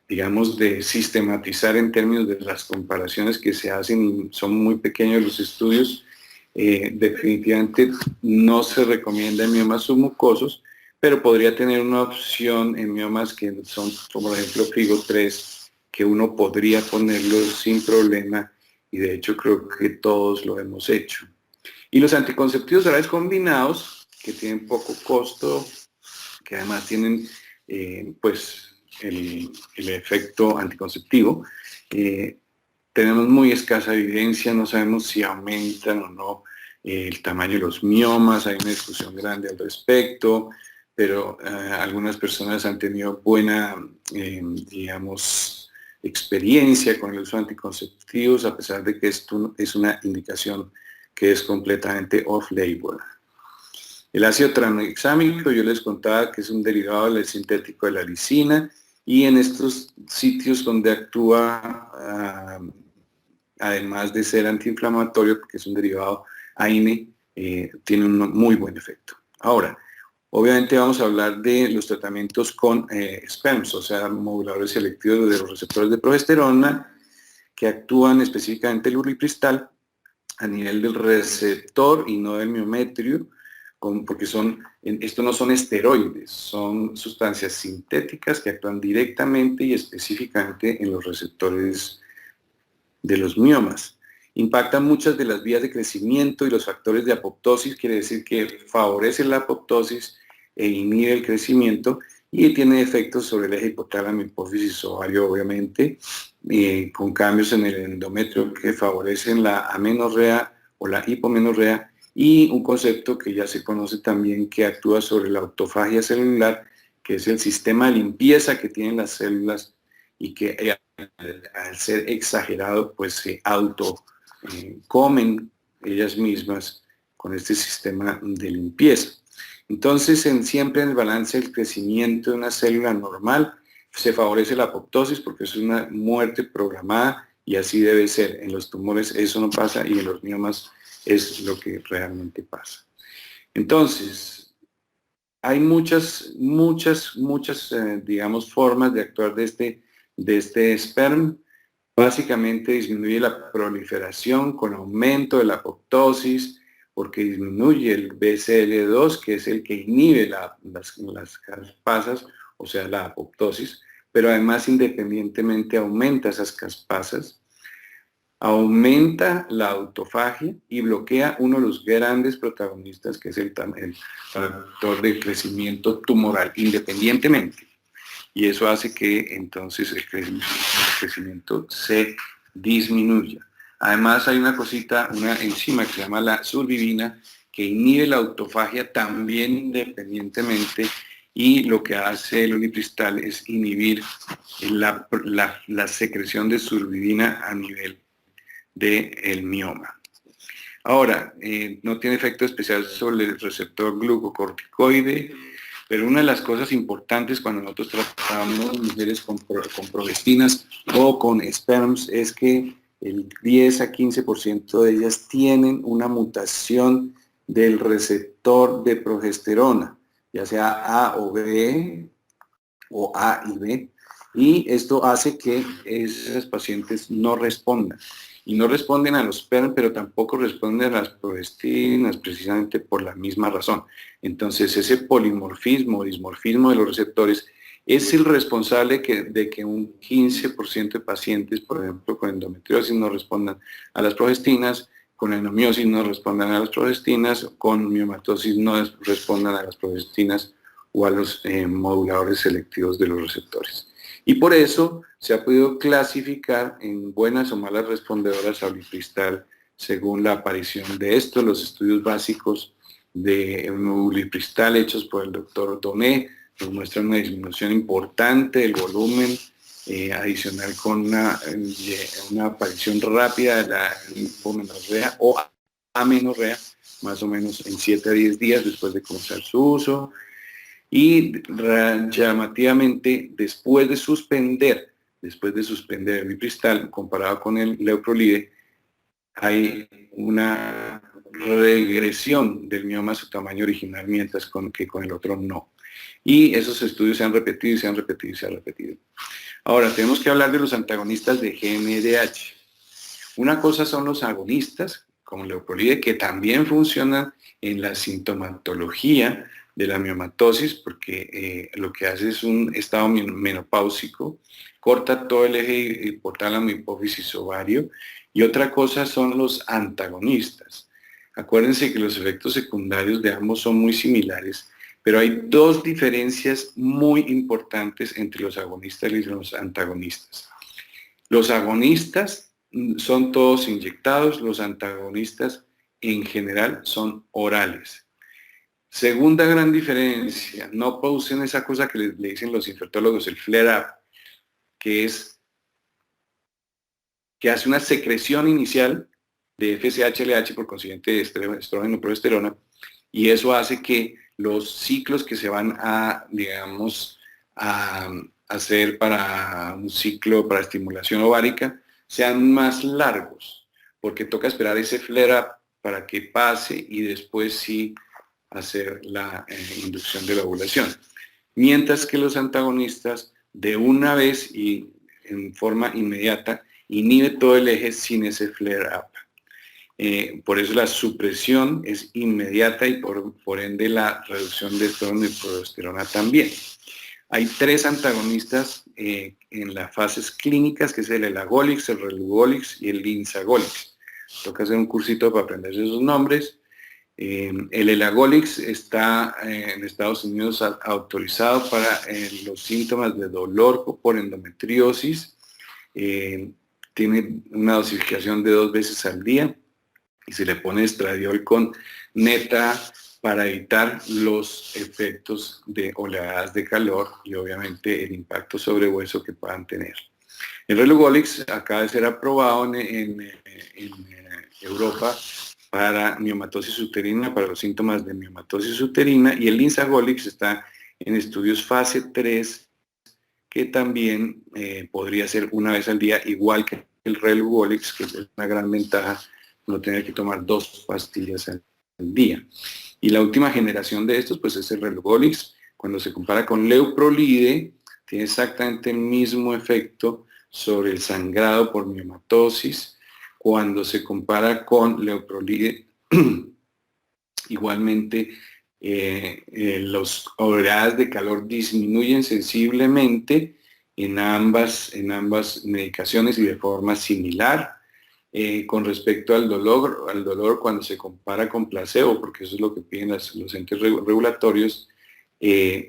digamos, de sistematizar en términos de las comparaciones que se hacen, y son muy pequeños los estudios. Definitivamente no se recomienda en miomas submucosos, pero podría tener una opción en miomas que son, como por ejemplo, FIGO3, que uno podría ponerlo sin problema, y de hecho creo que todos lo hemos hecho. Y los anticonceptivos orales combinados, que tienen poco costo, que además tienen pues el efecto anticonceptivo, tenemos muy escasa evidencia, no sabemos si aumentan o no el tamaño de los miomas, hay una discusión grande al respecto, pero algunas personas han tenido buena, digamos, experiencia con el uso de anticonceptivos, a pesar de que esto es una indicación que es completamente off-label. El ácido tranexámico, yo les contaba que es un derivado del sintético de la lisina, y en estos sitios donde actúa, además de ser antiinflamatorio, porque es un derivado AINE, tiene un muy buen efecto. Ahora, obviamente vamos a hablar de los tratamientos con SPERMs, o sea, moduladores selectivos de los receptores de progesterona, que actúan específicamente el ulipristal a nivel del receptor y no del miometrio, porque esto no son esteroides, son sustancias sintéticas que actúan directamente y específicamente en los receptores de los miomas. Impactan muchas de las vías de crecimiento y los factores de apoptosis, quiere decir que favorece la apoptosis e inhibe el crecimiento, y tiene efectos sobre el eje hipotálamo, hipófisis, ovario, obviamente, con cambios en el endometrio que favorecen la amenorrea o la hipomenorrea, y un concepto que ya se conoce también, que actúa sobre la autofagia celular, que es el sistema de limpieza que tienen las células y que al ser exagerado pues se comen ellas mismas con este sistema de limpieza. Entonces siempre en el balance del crecimiento de una célula normal se favorece la apoptosis, porque es una muerte programada y así debe ser. En los tumores eso no pasa, y en los miomas es lo que realmente pasa. Entonces, hay muchas, digamos, formas de actuar de este SPERM. Básicamente disminuye la proliferación con aumento de la apoptosis, porque disminuye el BCL2, que es el que inhibe las caspasas, o sea, la apoptosis, pero además independientemente aumenta esas caspasas, aumenta la autofagia y bloquea uno de los grandes protagonistas, que es el factor de crecimiento tumoral, independientemente. Y eso hace que entonces el crecimiento se disminuya. Además hay una enzima que se llama la surbivina, que inhibe la autofagia también independientemente, y lo que hace el ulipristal es inhibir la secreción de surbidina a nivel del mioma. Ahora, no tiene efecto especial sobre el receptor glucocorticoide, pero una de las cosas importantes cuando nosotros tratamos mujeres con progestinas o con SPERMs es que el 10 a 15% de ellas tienen una mutación del receptor de progesterona, ya sea A o B, o A y B, y esto hace que esas pacientes no respondan. Y no responden a los SPERM, pero tampoco responden a las progestinas, precisamente por la misma razón. Entonces, ese polimorfismo o dismorfismo de los receptores es el responsable de que un 15% de pacientes, por ejemplo, con endometriosis no respondan a las progestinas, con endomiosis no respondan a las progestinas, con miomatosis no respondan a las progestinas o a los moduladores selectivos de los receptores. Y por eso se ha podido clasificar en buenas o malas respondedoras a ulipristal según la aparición de esto. Los estudios básicos de ulipristal hechos por el doctor Doné nos muestran una disminución importante del volumen, adicional con una aparición rápida de la hipomenorrea o amenorrea, más o menos en 7 a 10 días después de comenzar su uso. Y llamativamente, después de suspender el ulipristal comparado con el leuprolide, hay una regresión del mioma a su tamaño original, mientras que con el otro no. Y esos estudios se han repetido y se han repetido y se han repetido. Ahora, tenemos que hablar de los antagonistas de GNRH. Una cosa son los agonistas, como el leuprolide, que también funcionan en la sintomatología de la miomatosis, porque lo que hace es un estado menopáusico, corta todo el eje hipotálamo, hipófisis, ovario. Y otra cosa son los antagonistas. Acuérdense que los efectos secundarios de ambos son muy similares, pero hay dos diferencias muy importantes entre los agonistas y los antagonistas. Los agonistas son todos inyectados, los antagonistas en general son orales. Segunda gran diferencia, no producen esa cosa que le dicen los infectólogos, el flare-up, que hace una secreción inicial de FSH-LH, por consiguiente de estrógeno progesterona, y eso hace que los ciclos que se van a, digamos, a hacer para un ciclo para estimulación ovárica sean más largos, porque toca esperar ese flare-up para que pase y después sí hacer la inducción de la ovulación. Mientras que los antagonistas de una vez y en forma inmediata inhibe todo el eje sin ese flare-up. Por eso la supresión es inmediata y por ende la reducción de estrógeno y progesterona también. Hay 3 antagonistas en las fases clínicas, que es el elagolix, el relugolix y el linzagolix. Toca hacer un cursito para aprenderse esos nombres. El elagolix está en Estados Unidos autorizado para los síntomas de dolor por endometriosis. Tiene una dosificación de 2 veces al día y se le pone estradiol con neta para evitar los efectos de oleadas de calor y obviamente el impacto sobre hueso que puedan tener. El relugolix acaba de ser aprobado en Europa para miomatosis uterina, para los síntomas de miomatosis uterina, y el linzagolix está en estudios fase 3, que también podría ser una vez al día, igual que el relugolix, que es una gran ventaja no tener que tomar 2 pastillas al día. Y la última generación de estos, pues es el relugolix. Cuando se compara con leuprolide, tiene exactamente el mismo efecto sobre el sangrado por miomatosis. Cuando se compara con leuprolide, igualmente las oleadas de calor disminuyen sensiblemente en ambas medicaciones y de forma similar. Con respecto al dolor cuando se compara con placebo, porque eso es lo que piden los entes regulatorios,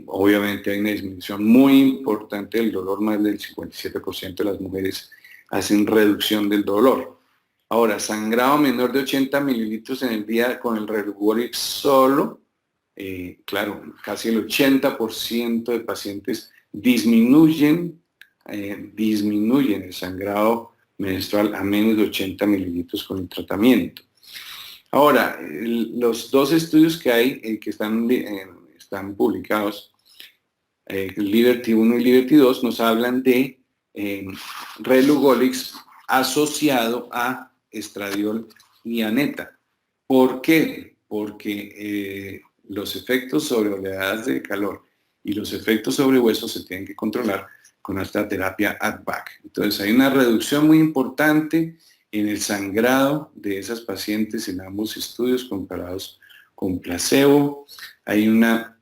obviamente hay una disminución muy importante del dolor, más del 57% de las mujeres hacen reducción del dolor. Ahora, sangrado menor de 80 mililitros en el día con el Relugolix solo, claro, casi el 80% de pacientes disminuyen el sangrado menstrual a menos de 80 mililitros con el tratamiento. Ahora, los dos estudios que hay, que están publicados, Liberty 1 y Liberty 2, nos hablan de Relugolix asociado a estradiol y a neta. ¿Por qué? Porque los efectos sobre oleadas de calor y los efectos sobre huesos se tienen que controlar con esta terapia ADVAC. Entonces hay una reducción muy importante en el sangrado de esas pacientes en ambos estudios comparados con placebo. Hay una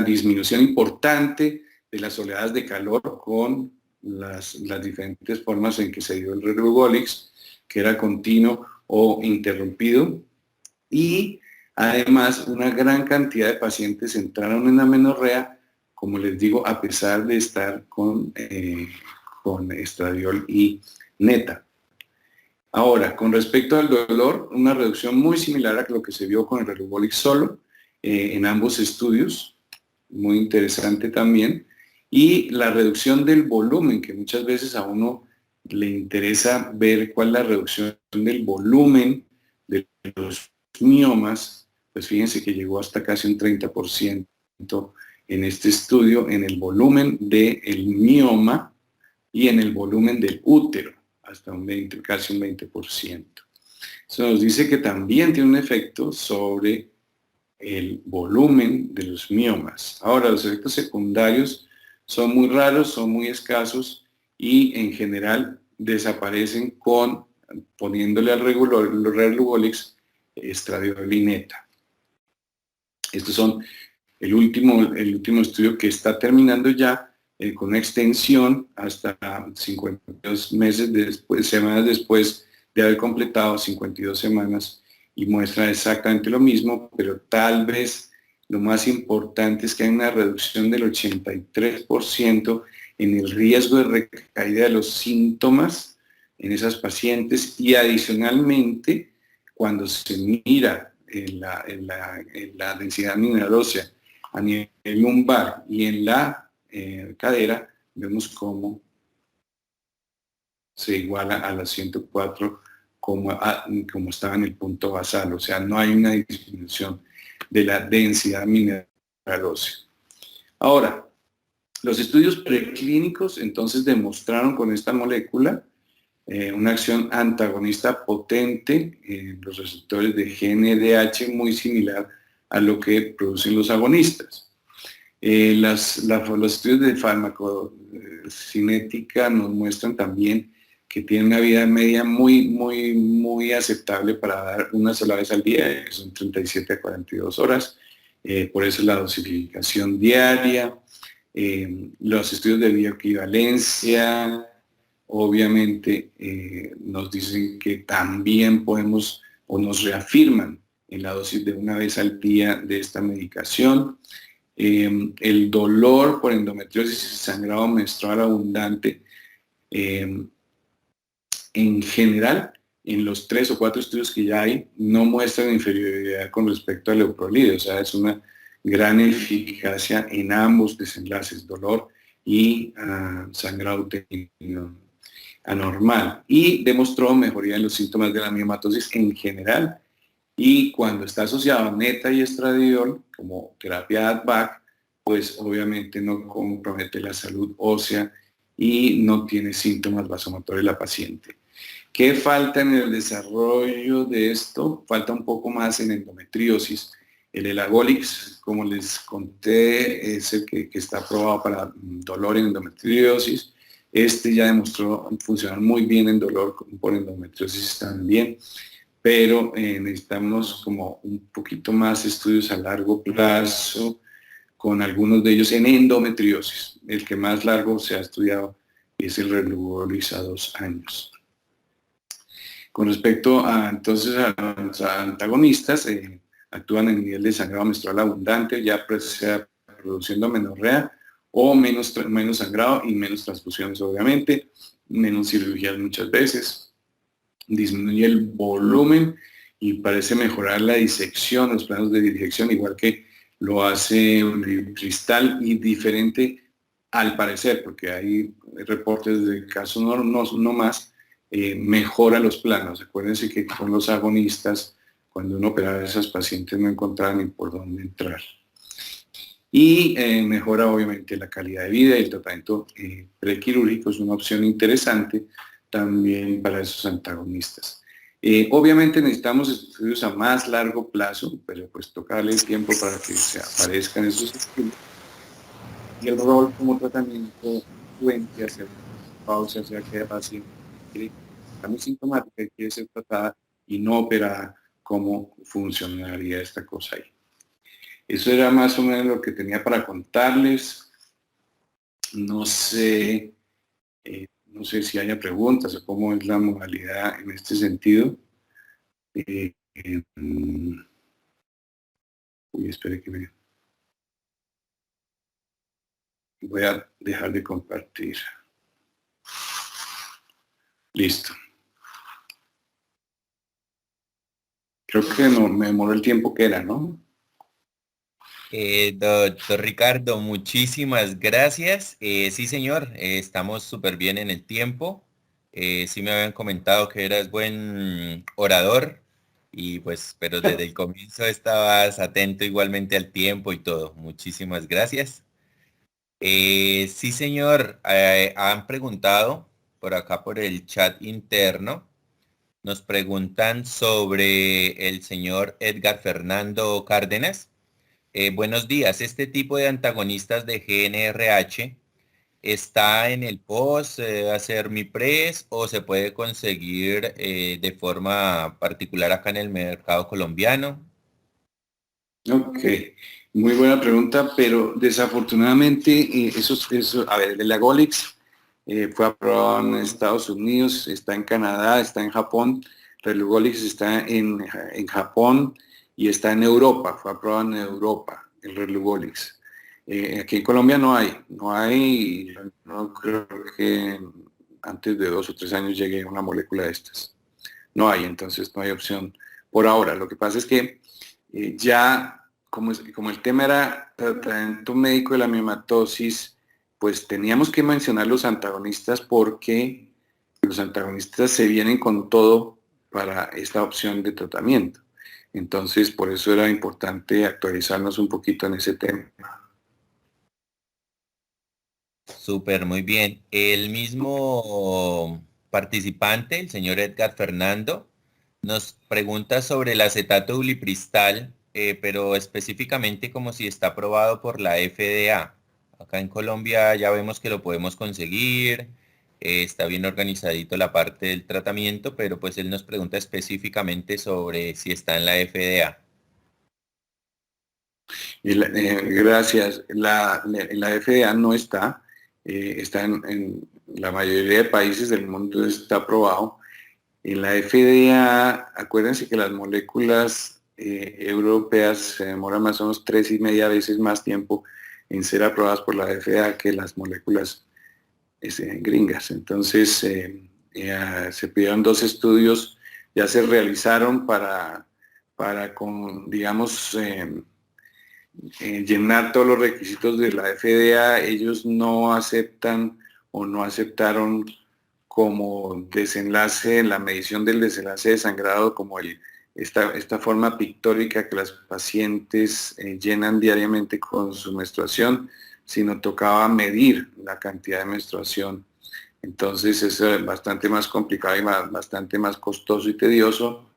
disminución importante de las oleadas de calor con las diferentes formas en que se dio el Relugolix, que era continuo o interrumpido, y además una gran cantidad de pacientes entraron en amenorrea, como les digo, a pesar de estar con estradiol y neta. Ahora, con respecto al dolor, una reducción muy similar a lo que se vio con el Relugolix solo en ambos estudios, muy interesante también, y la reducción del volumen, que muchas veces a uno le interesa ver cuál es la reducción del volumen de los miomas, pues fíjense que llegó hasta casi un 30% en este estudio, en el volumen del mioma y en el volumen del útero, hasta casi un 20%. Eso nos dice que también tiene un efecto sobre el volumen de los miomas. Ahora, los efectos secundarios son muy raros, son muy escasos y en general desaparecen poniéndole al Relugolix estradiol y neta. Estos son el último estudio que está terminando ya con una extensión hasta 52 semanas después de haber completado 52 semanas y muestra exactamente lo mismo, pero tal vez lo más importante es que hay una reducción del 83% en el riesgo de recaída de los síntomas en esas pacientes y adicionalmente cuando se mira en la densidad mineral ósea a nivel lumbar y en la cadera, vemos cómo se iguala a las 104 como estaba en el punto basal, o sea, no hay una disminución de la densidad mineral ósea. Ahora, los estudios preclínicos entonces demostraron con esta molécula una acción antagonista potente en los receptores de GNRH muy similar a lo que producen los agonistas. Los estudios de farmacocinética nos muestran también que tiene una vida media muy aceptable para dar una sola vez al día, que son 37 a 42 horas. Por eso la dosificación diaria, los estudios de bioequivalencia, obviamente nos dicen que también podemos o nos reafirman en la dosis de una vez al día de esta medicación. El dolor por endometriosis y sangrado menstrual abundante, en general, en los 3 o 4 estudios que ya hay, no muestran inferioridad con respecto al Leuprolide, o sea, es una gran eficacia en ambos desenlaces, dolor y sangrado uterino anormal, y demostró mejoría en los síntomas de la miomatosis en general, y cuando está asociado a neta y estradiol como terapia ADVAC, pues obviamente no compromete la salud ósea y no tiene síntomas vasomotorios la paciente. ¿Qué falta en el desarrollo de esto? Falta un poco más en endometriosis. El Elagolix, como les conté, es el que está aprobado para dolor en endometriosis. Este ya demostró funcionar muy bien en dolor por endometriosis también, pero necesitamos como un poquito más estudios a largo plazo con algunos de ellos en endometriosis. El que más largo se ha estudiado es el Relugolix a 2 años. Con respecto entonces a los antagonistas, actúan en el nivel de sangrado menstrual abundante, ya sea produciendo amenorrea o menos sangrado y menos transfusiones, obviamente. menos cirugías muchas veces, disminuye el volumen y parece mejorar la disección, los planos de disección, igual que lo hace Cristal, y diferente al parecer, porque hay reportes de casos no más, mejora los planos. Acuérdense que con los agonistas, cuando uno operaba a esas pacientes no encontraban ni por dónde entrar. Y mejora obviamente la calidad de vida, y el tratamiento prequirúrgico es una opción interesante también para esos antagonistas. Obviamente necesitamos estudios a más largo plazo, pero pues toca darle tiempo para que se aparezcan esos estudios. Y el rol como tratamiento puente hacer pausa, hacia que la paciente está muy sintomática y quiere ser tratada y no operada, cómo funcionaría esta cosa ahí. Eso era más o menos lo que tenía para contarles. No sé si haya preguntas o cómo es la modalidad en este sentido. Espere que me... Voy a dejar de compartir. Listo. Creo que no me demoró el tiempo que era, ¿no? Doctor Ricardo, muchísimas gracias. Sí, señor, estamos súper bien en el tiempo. Sí me habían comentado que eras buen orador y pues, pero desde el comienzo estabas atento igualmente al tiempo y todo. Muchísimas gracias. Sí, señor, han preguntado por acá por el chat interno. Nos preguntan sobre el señor Edgar Fernando Cárdenas. Buenos días. ¿Este tipo de antagonistas de GNRH está en el post hacer mi press o se puede conseguir de forma particular acá en el mercado colombiano? Ok, muy buena pregunta, pero desafortunadamente a ver, el Agolix fue aprobado en Estados Unidos, está en Canadá, está en Japón, Relugolix está en Japón y está en Europa, fue aprobado en Europa, el Relugolix. Aquí en Colombia no hay, no creo que antes de 2 o 3 años llegue una molécula de estas. No hay, entonces no hay opción por ahora. Lo que pasa es que ya, como el tema era tratamiento médico de la miomatosis, pues teníamos que mencionar los antagonistas porque los antagonistas se vienen con todo para esta opción de tratamiento. Entonces, por eso era importante actualizarnos un poquito en ese tema. Súper, muy bien. El mismo participante, el señor Edgar Fernando, nos pregunta sobre el acetato ulipristal, pero específicamente como si está aprobado por la FDA. Acá en Colombia ya vemos que lo podemos conseguir, está bien organizadito la parte del tratamiento, pero pues él nos pregunta específicamente sobre si está en la FDA. Gracias. En la FDA no está, está en la mayoría de países del mundo está aprobado. En la FDA, acuérdense que las moléculas europeas se demoran más o menos 3,5 veces más tiempo en ser aprobadas por la FDA que las moléculas gringas. Entonces, se pidieron 2 estudios, ya se realizaron para digamos, llenar todos los requisitos de la FDA. Ellos no aceptan o no aceptaron como desenlace, la medición del desenlace de sangrado, como esta forma pictórica que las pacientes llenan diariamente con su menstruación, sino tocaba medir la cantidad de menstruación. Entonces es bastante más complicado y bastante más costoso y tedioso,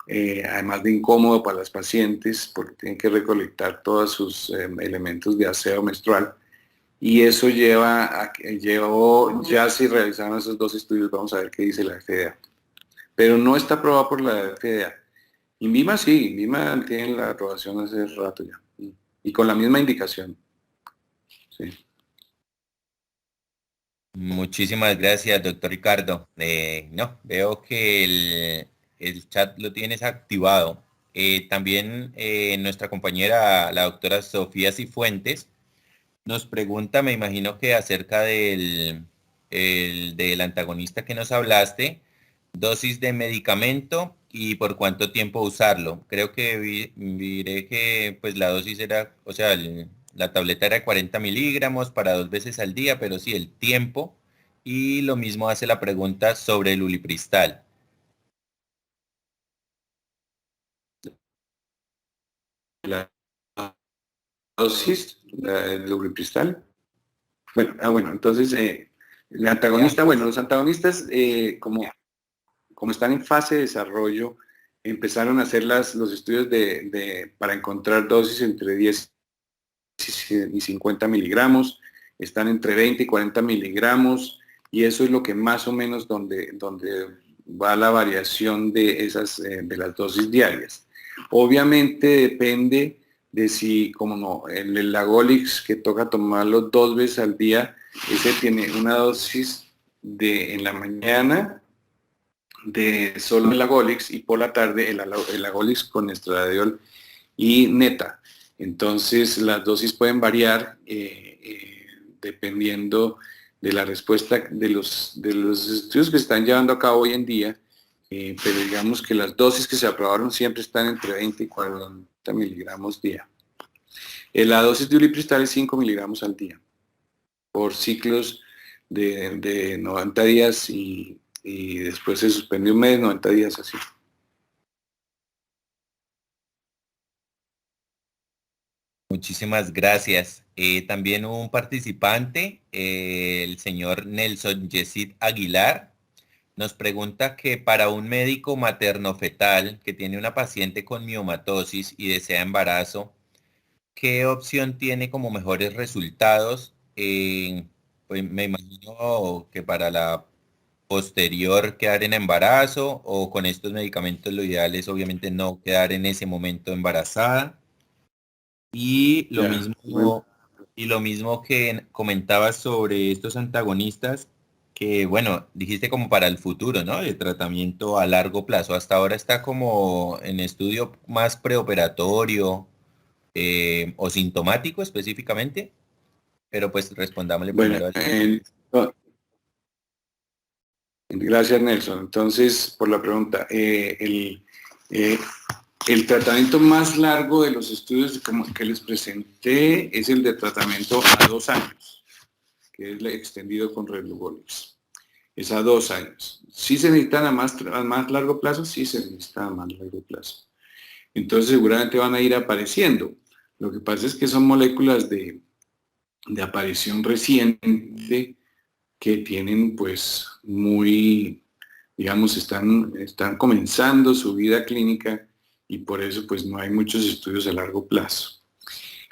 además de incómodo para las pacientes, porque tienen que recolectar todos sus elementos de aseo menstrual. Y eso ya si realizaron esos 2 estudios, vamos a ver qué dice la FDA. Pero no está aprobado por la FDA. INVIMA sí, INVIMA tiene la aprobación hace rato ya. Y con la misma indicación. Sí. Muchísimas gracias, doctor Ricardo. No, veo que el chat lo tienes activado. También nuestra compañera, la doctora Sofía Cifuentes, nos pregunta, me imagino que acerca el del antagonista que nos hablaste, dosis de medicamento y por cuánto tiempo usarlo. Creo que miré que pues la dosis era, o sea, la tableta era de 40 miligramos para 2 veces al día, pero sí, el tiempo. Y lo mismo hace la pregunta sobre el ulipristal. La dosis del ulipristal. Bueno, bueno, entonces, el antagonista, bueno, los antagonistas, como están en fase de desarrollo, empezaron a hacer los estudios para encontrar dosis entre 10 y 50 miligramos, están entre 20 y 40 miligramos, y eso es lo que más o menos donde va la variación de las dosis diarias. Obviamente depende de si, como no, el Lagolix que toca tomarlo 2 veces al día, ese tiene una dosis en la mañana de solo el Lagolix y por la tarde el Lagolix con estradiol y neta. Entonces las dosis pueden variar dependiendo de la respuesta de los estudios que se están llevando a cabo hoy en día, pero digamos que las dosis que se aprobaron siempre están entre 20 y 40 miligramos día. La dosis de ulipristal es 5 miligramos al día por ciclos de 90 días y después se suspende un mes, 90 días así. Muchísimas gracias. También un participante, el señor Nelson Yesid Aguilar, nos pregunta que para un médico materno-fetal que tiene una paciente con miomatosis y desea embarazo, ¿qué opción tiene como mejores resultados? Pues me imagino que para la posterior quedar en embarazo o con estos medicamentos lo ideal es obviamente no quedar en ese momento embarazada. Y lo Ya, bueno. mismo, y lo mismo que comentabas sobre estos antagonistas, que bueno, dijiste como para el futuro, ¿no? De tratamiento a largo plazo. Hasta ahora está como en estudio más preoperatorio o sintomático específicamente, pero pues respondámosle Bueno, primero al... gracias Nelson. Entonces, por la pregunta, el tratamiento más largo de los estudios que les presenté es el de tratamiento a 2 años, que es el extendido con Relugolix. Es a 2 años. ¿Sí se necesitan a más largo plazo? Sí se necesitan a más largo plazo. Entonces seguramente van a ir apareciendo. Lo que pasa es que son moléculas de aparición reciente que tienen pues digamos, están comenzando su vida clínica y por eso pues no hay muchos estudios a largo plazo.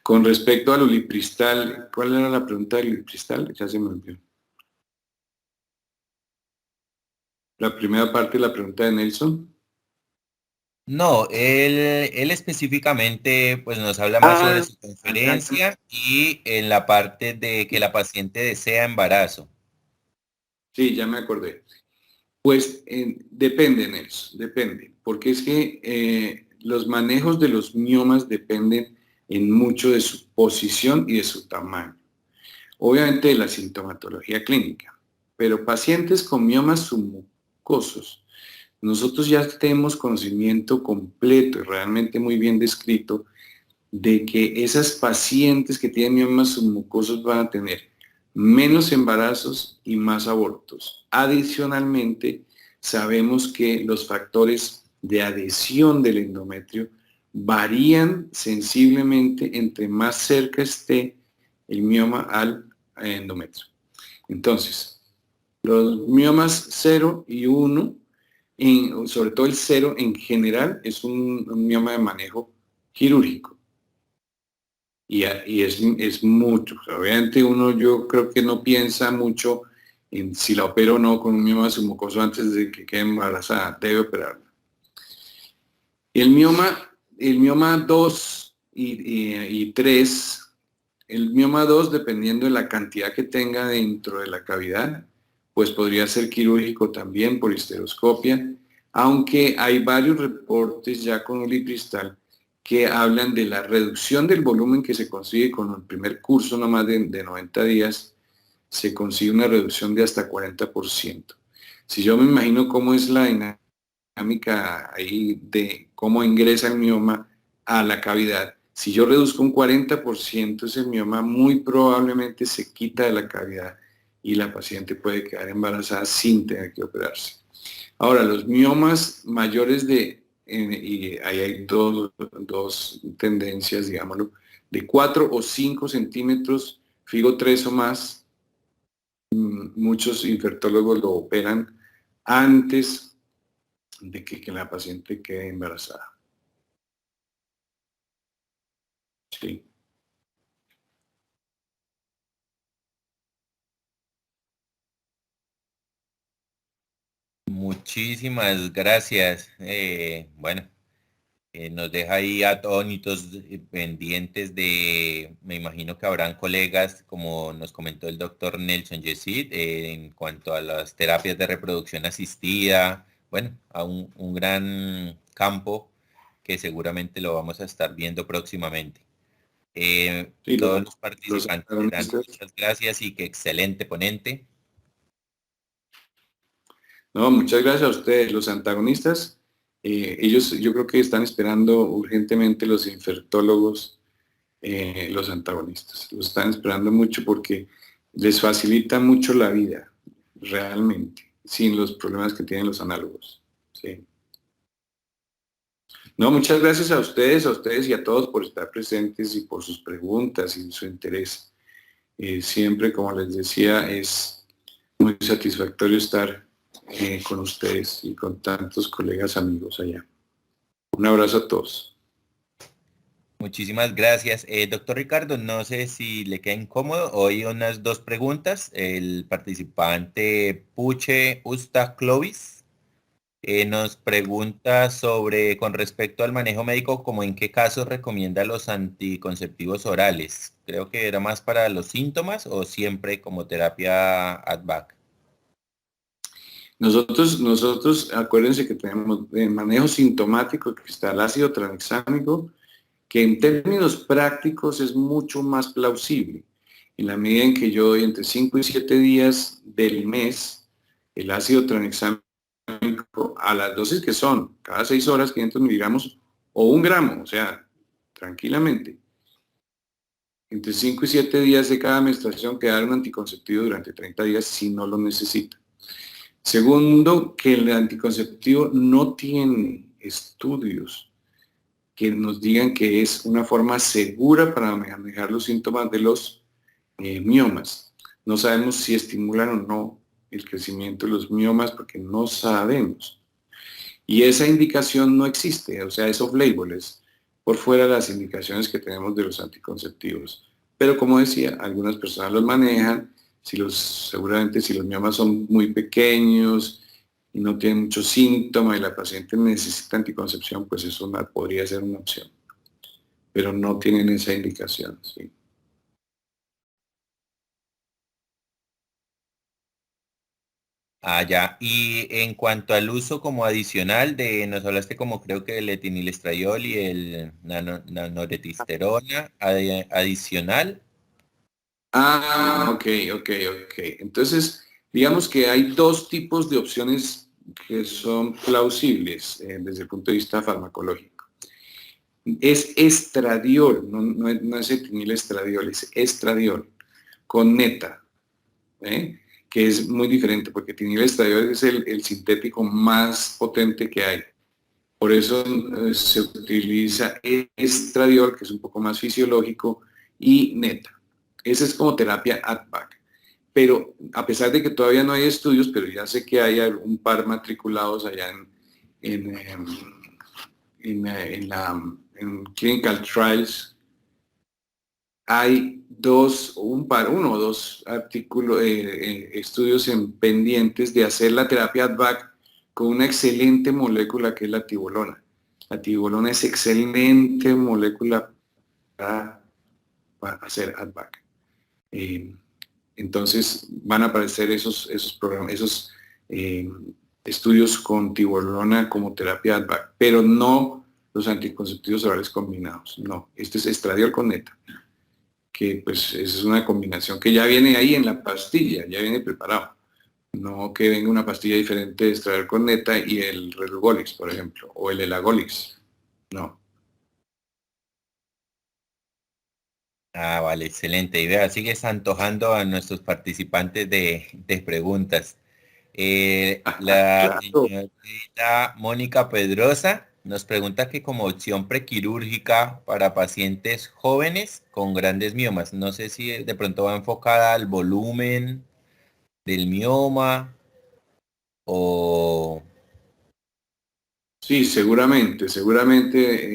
Con respecto al ulipristal, ¿cuál era la pregunta del ulipristal? Ya se me olvidó. La primera parte de la pregunta de Nelson. No, él específicamente pues nos habla más sobre su Ya. conferencia y en la parte de que la paciente desea embarazo. Sí, ya me acordé. Pues depende, Nelson, depende, porque es que los manejos de los miomas dependen en mucho de su posición y de su tamaño. Obviamente de la sintomatología clínica, pero pacientes con miomas submucosos, nosotros ya tenemos conocimiento completo y realmente muy bien descrito de que esas pacientes que tienen miomas submucosos van a tener menos embarazos y más abortos. Adicionalmente, sabemos que los factores de adhesión del endometrio varían sensiblemente entre más cerca esté el mioma al endometrio. Entonces, los miomas 0 y 1, sobre todo el 0 en general, es un mioma de manejo quirúrgico. Y es mucho. Obviamente yo creo que no piensa mucho en si la opero o no con un mioma submucoso antes de que quede embarazada. Debe operarla. El mioma 2 y 3, el mioma 2, dependiendo de la cantidad que tenga dentro de la cavidad, pues podría ser quirúrgico también por histeroscopia, aunque hay varios reportes ya con ulipristal que hablan de la reducción del volumen que se consigue con el primer curso nomás de 90 días, se consigue una reducción de hasta 40%. Si yo me imagino cómo es la dinámica ahí de cómo ingresa el mioma a la cavidad, si yo reduzco un 40%, ese mioma muy probablemente se quita de la cavidad y la paciente puede quedar embarazada sin tener que operarse. Ahora, los miomas mayores y ahí hay dos tendencias, digámoslo, de 4 o 5 centímetros, FIGO 3 o más, muchos infertólogos lo operan antes de que la paciente quede embarazada. Sí. Muchísimas gracias. Bueno, nos deja ahí atónitos, pendientes de, me imagino que habrán colegas, como nos comentó el doctor Nelson Yesid, en cuanto a las terapias de reproducción asistida, bueno, a un gran campo que seguramente lo vamos a estar viendo próximamente. Sí, Todos los los participantes dan antagonistas. muchas gracias y que excelente ponente. No, muchas gracias a ustedes. Los antagonistas, ellos yo creo que están esperando urgentemente los infertólogos, los antagonistas. Los están esperando mucho porque les facilita mucho la vida, realmente, sin los problemas que tienen los análogos. Sí. No, muchas gracias a ustedes y a todos por estar presentes y por sus preguntas y su interés. Siempre, como les decía, es muy satisfactorio estar con ustedes y con tantos colegas amigos allá. Un abrazo a todos. Muchísimas gracias. Doctor Ricardo, no sé si le queda incómodo. Hoy unas dos preguntas. El participante Puche Usta Clovis nos pregunta sobre, con respecto al manejo médico, como en qué casos recomienda los anticonceptivos orales. Creo que era más para los síntomas o siempre como terapia ad-back. Nosotros, acuérdense que tenemos el manejo sintomático, que está el ácido tranexámico, que en términos prácticos es mucho más plausible. En la medida en que yo doy entre 5 y 7 días del mes el ácido tranexámico a las dosis que son, cada 6 horas 500 miligramos o 1 gramo, o sea, tranquilamente. Entre 5 y 7 días de cada menstruación quedar un anticonceptivo durante 30 días si no lo necesita. Segundo, que el anticonceptivo no tiene estudios que nos digan que es una forma segura para manejar los síntomas de los miomas. No sabemos si estimulan o no el crecimiento de los miomas porque no sabemos. Y esa indicación no existe, o sea, es off-label, es por fuera de las indicaciones que tenemos de los anticonceptivos. Pero como decía, algunas personas los manejan, seguramente si los miomas son muy pequeños y no tienen muchos síntomas y la paciente necesita anticoncepción, pues eso podría ser una opción. Pero no tienen esa indicación, ¿sí? Ah, ya. Y en cuanto al uso como adicional nos hablaste como creo que el etinilestradiol y el nanorethisterona adicional. Ok. Entonces, digamos que hay dos tipos de opciones que son plausibles desde el punto de vista farmacológico. Es estradiol, no es etinilestradiol, es estradiol con neta, que es muy diferente porque etinilestradiol es el sintético más potente que hay. Por eso se utiliza estradiol, que es un poco más fisiológico, y neta. Esa es como terapia ad-back. Pero a pesar de que todavía no hay estudios, pero ya sé que hay un par matriculados allá en Clinical Trials, hay uno o dos artículos, estudios pendientes de hacer la terapia ad-back con una excelente molécula que es la tibolona. La tibolona es excelente molécula para hacer ad-back. Entonces van a aparecer esos programas, esos estudios con tibolona como terapia ad-back, pero no los anticonceptivos orales combinados. No, este es estradiol con neta. que pues es una combinación que ya viene ahí en la pastilla, ya viene preparado. No que venga una pastilla diferente de Estradiol con neta y el Relugolix, por ejemplo, o el Elagolix. No. Ah, vale, excelente. Y vea, sigues antojando a nuestros participantes de preguntas. La Claro. señorita Mónica Pedrosa nos pregunta que como opción prequirúrgica para pacientes jóvenes con grandes miomas, no sé si de pronto va enfocada al volumen del mioma o... Sí, seguramente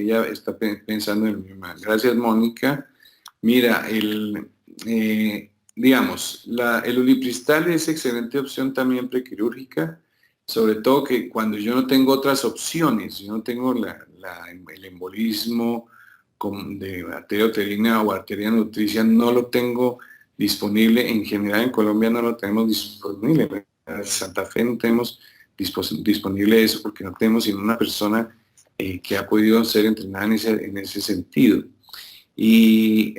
ella está pensando en el mismo. Gracias, Mónica. Mira, digamos, el ulipristal es excelente opción también prequirúrgica, sobre todo que cuando yo no tengo otras opciones, yo no tengo el embolismo de arteria uterina o arteria nutricia, no lo tengo disponible. En general en Colombia no lo tenemos disponible. En Santa Fe no tenemos disponible eso porque no tenemos sino una persona que ha podido ser entrenada en ese sentido. Eso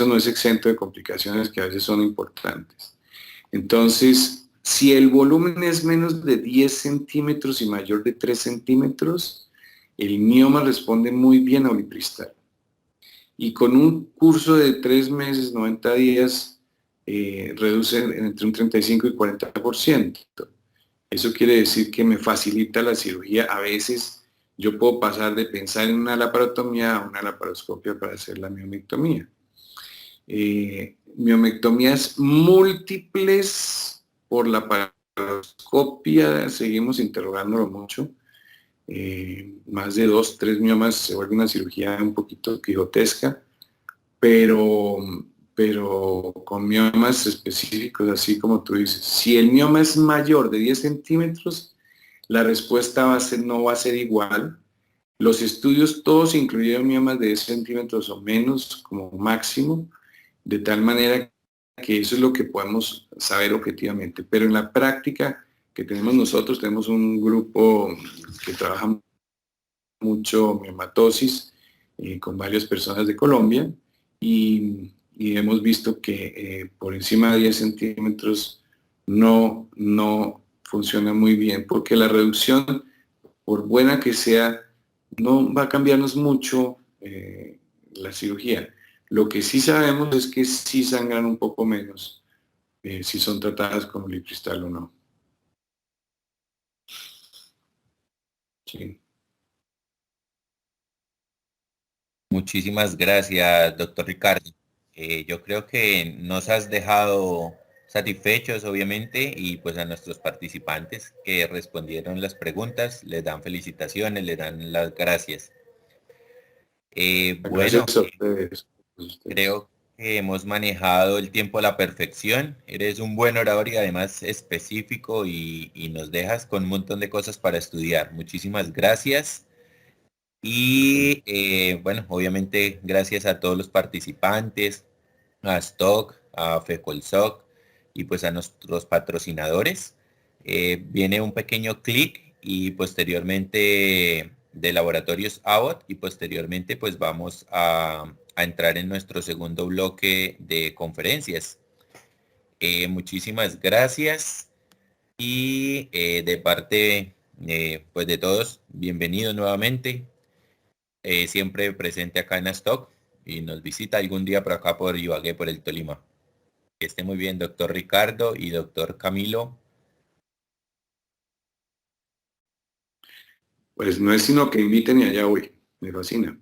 no es exento de complicaciones que a veces son importantes. Entonces, si el volumen es menos de 10 centímetros y mayor de 3 centímetros, el mioma responde muy bien a ulipristal. Y con un curso de 3 meses, 90 días, reduce entre un 35 y 40%. Eso quiere decir que me facilita la cirugía. A veces yo puedo pasar de pensar en una laparotomía a una laparoscopia para hacer la miomectomía. Miomectomías múltiples por laparoscopia, seguimos interrogándolo mucho. Más de 2, 3 miomas se vuelve una cirugía un poquito quijotesca, pero con miomas específicos, así como tú dices. Si el mioma es mayor de 10 centímetros, la respuesta no va a ser igual. Los estudios todos incluyeron miomas de 10 centímetros o menos como máximo, de tal manera que eso es lo que podemos saber objetivamente. Pero en la práctica que tenemos nosotros, tenemos un grupo que trabaja mucho miomatosis con varias personas de Colombia y hemos visto que por encima de 10 centímetros no funciona muy bien, porque la reducción, por buena que sea, no va a cambiarnos mucho la cirugía. Lo que sí sabemos es que sí sangran un poco menos si son tratadas con ulipristal o no. Sí. Muchísimas gracias, doctor Ricardo. Yo creo que nos has dejado satisfechos, obviamente, y pues a nuestros participantes que respondieron las preguntas, les dan felicitaciones, les dan las gracias. Bueno, Gracias a ustedes. creo que hemos manejado el tiempo a la perfección. Eres un buen orador y además específico y nos dejas con un montón de cosas para estudiar. Muchísimas gracias. Y bueno, obviamente gracias a todos los participantes, a Stock, a FECOLSOC y pues a nuestros patrocinadores. Viene un pequeño clic y posteriormente de Laboratorios Abbott y posteriormente pues vamos a entrar en nuestro segundo bloque de conferencias. Muchísimas gracias y de parte pues de todos, bienvenido nuevamente. Siempre presente acá en Stock y nos visita algún día por acá por Ibagué, por el Tolima. Que esté muy bien, doctor Ricardo y doctor Camilo. Pues no es sino que inviten y allá voy. Me fascina.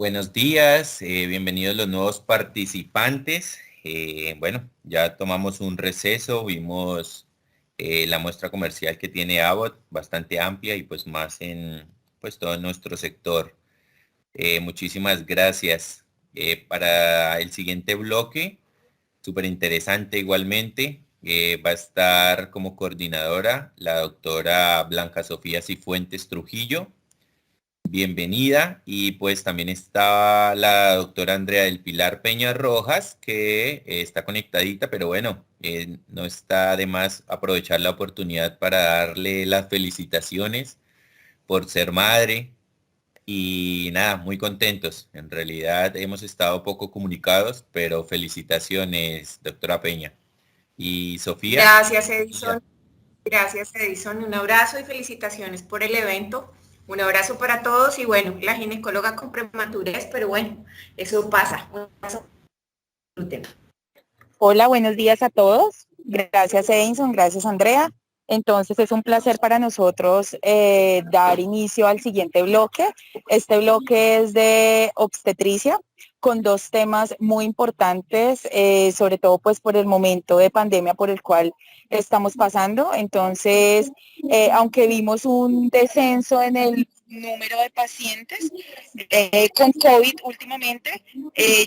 Buenos días, bienvenidos los nuevos participantes. Bueno, ya tomamos un receso, vimos la muestra comercial que tiene Abbott, bastante amplia y pues más en pues todo nuestro sector. Muchísimas gracias. Para el siguiente bloque, súper interesante igualmente, va a estar como coordinadora la doctora Blanca Sofía Cifuentes Trujillo. Bienvenida, y pues también está la doctora Andrea del Pilar Peña Rojas, que está conectadita, pero bueno, no está de más aprovechar la oportunidad para darle las felicitaciones por ser madre. Y nada, muy contentos. En realidad hemos estado poco comunicados, pero felicitaciones, doctora Peña. Y Sofía. Gracias, Edison. Gracias, Edison. Un abrazo y felicitaciones por el evento. Un abrazo para todos y bueno, la ginecóloga con prematurez, pero bueno, eso pasa. Un abrazo. Hola, buenos días a todos. Gracias, Edison. Gracias, Andrea. Entonces es un placer para nosotros dar inicio al siguiente bloque. Este bloque es de obstetricia con dos temas muy importantes, sobre todo pues por el momento de pandemia por el cual estamos pasando. Entonces, aunque vimos un descenso en el número de pacientes con COVID últimamente,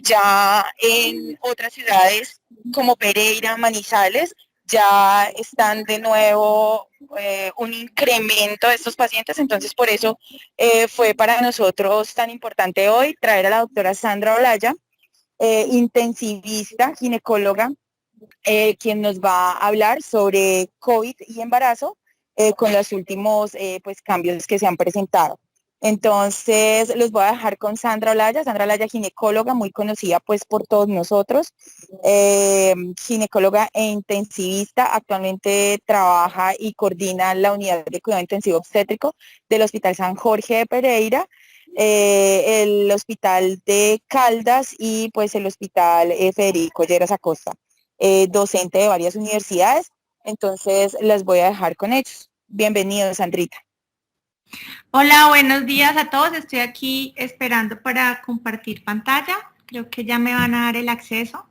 ya en otras ciudades como Pereira, Manizales, ya están de nuevo un incremento de estos pacientes, entonces por eso fue para nosotros tan importante hoy traer a la doctora Sandra Olaya, intensivista, ginecóloga, quien nos va a hablar sobre COVID y embarazo con los últimos pues, cambios que se han presentado. Entonces, los voy a dejar con Sandra Olaya. Sandra Olaya, ginecóloga, muy conocida pues por todos nosotros, ginecóloga e intensivista. Actualmente trabaja y coordina la unidad de cuidado intensivo obstétrico del Hospital San Jorge de Pereira, el Hospital de Caldas y pues el Hospital Federico Lleras Acosta. Docente de varias universidades. Entonces, las voy a dejar con ellos. Bienvenidos, Sandrita. Hola, buenos días a todos. Estoy aquí esperando para compartir pantalla. Creo que ya me van a dar el acceso.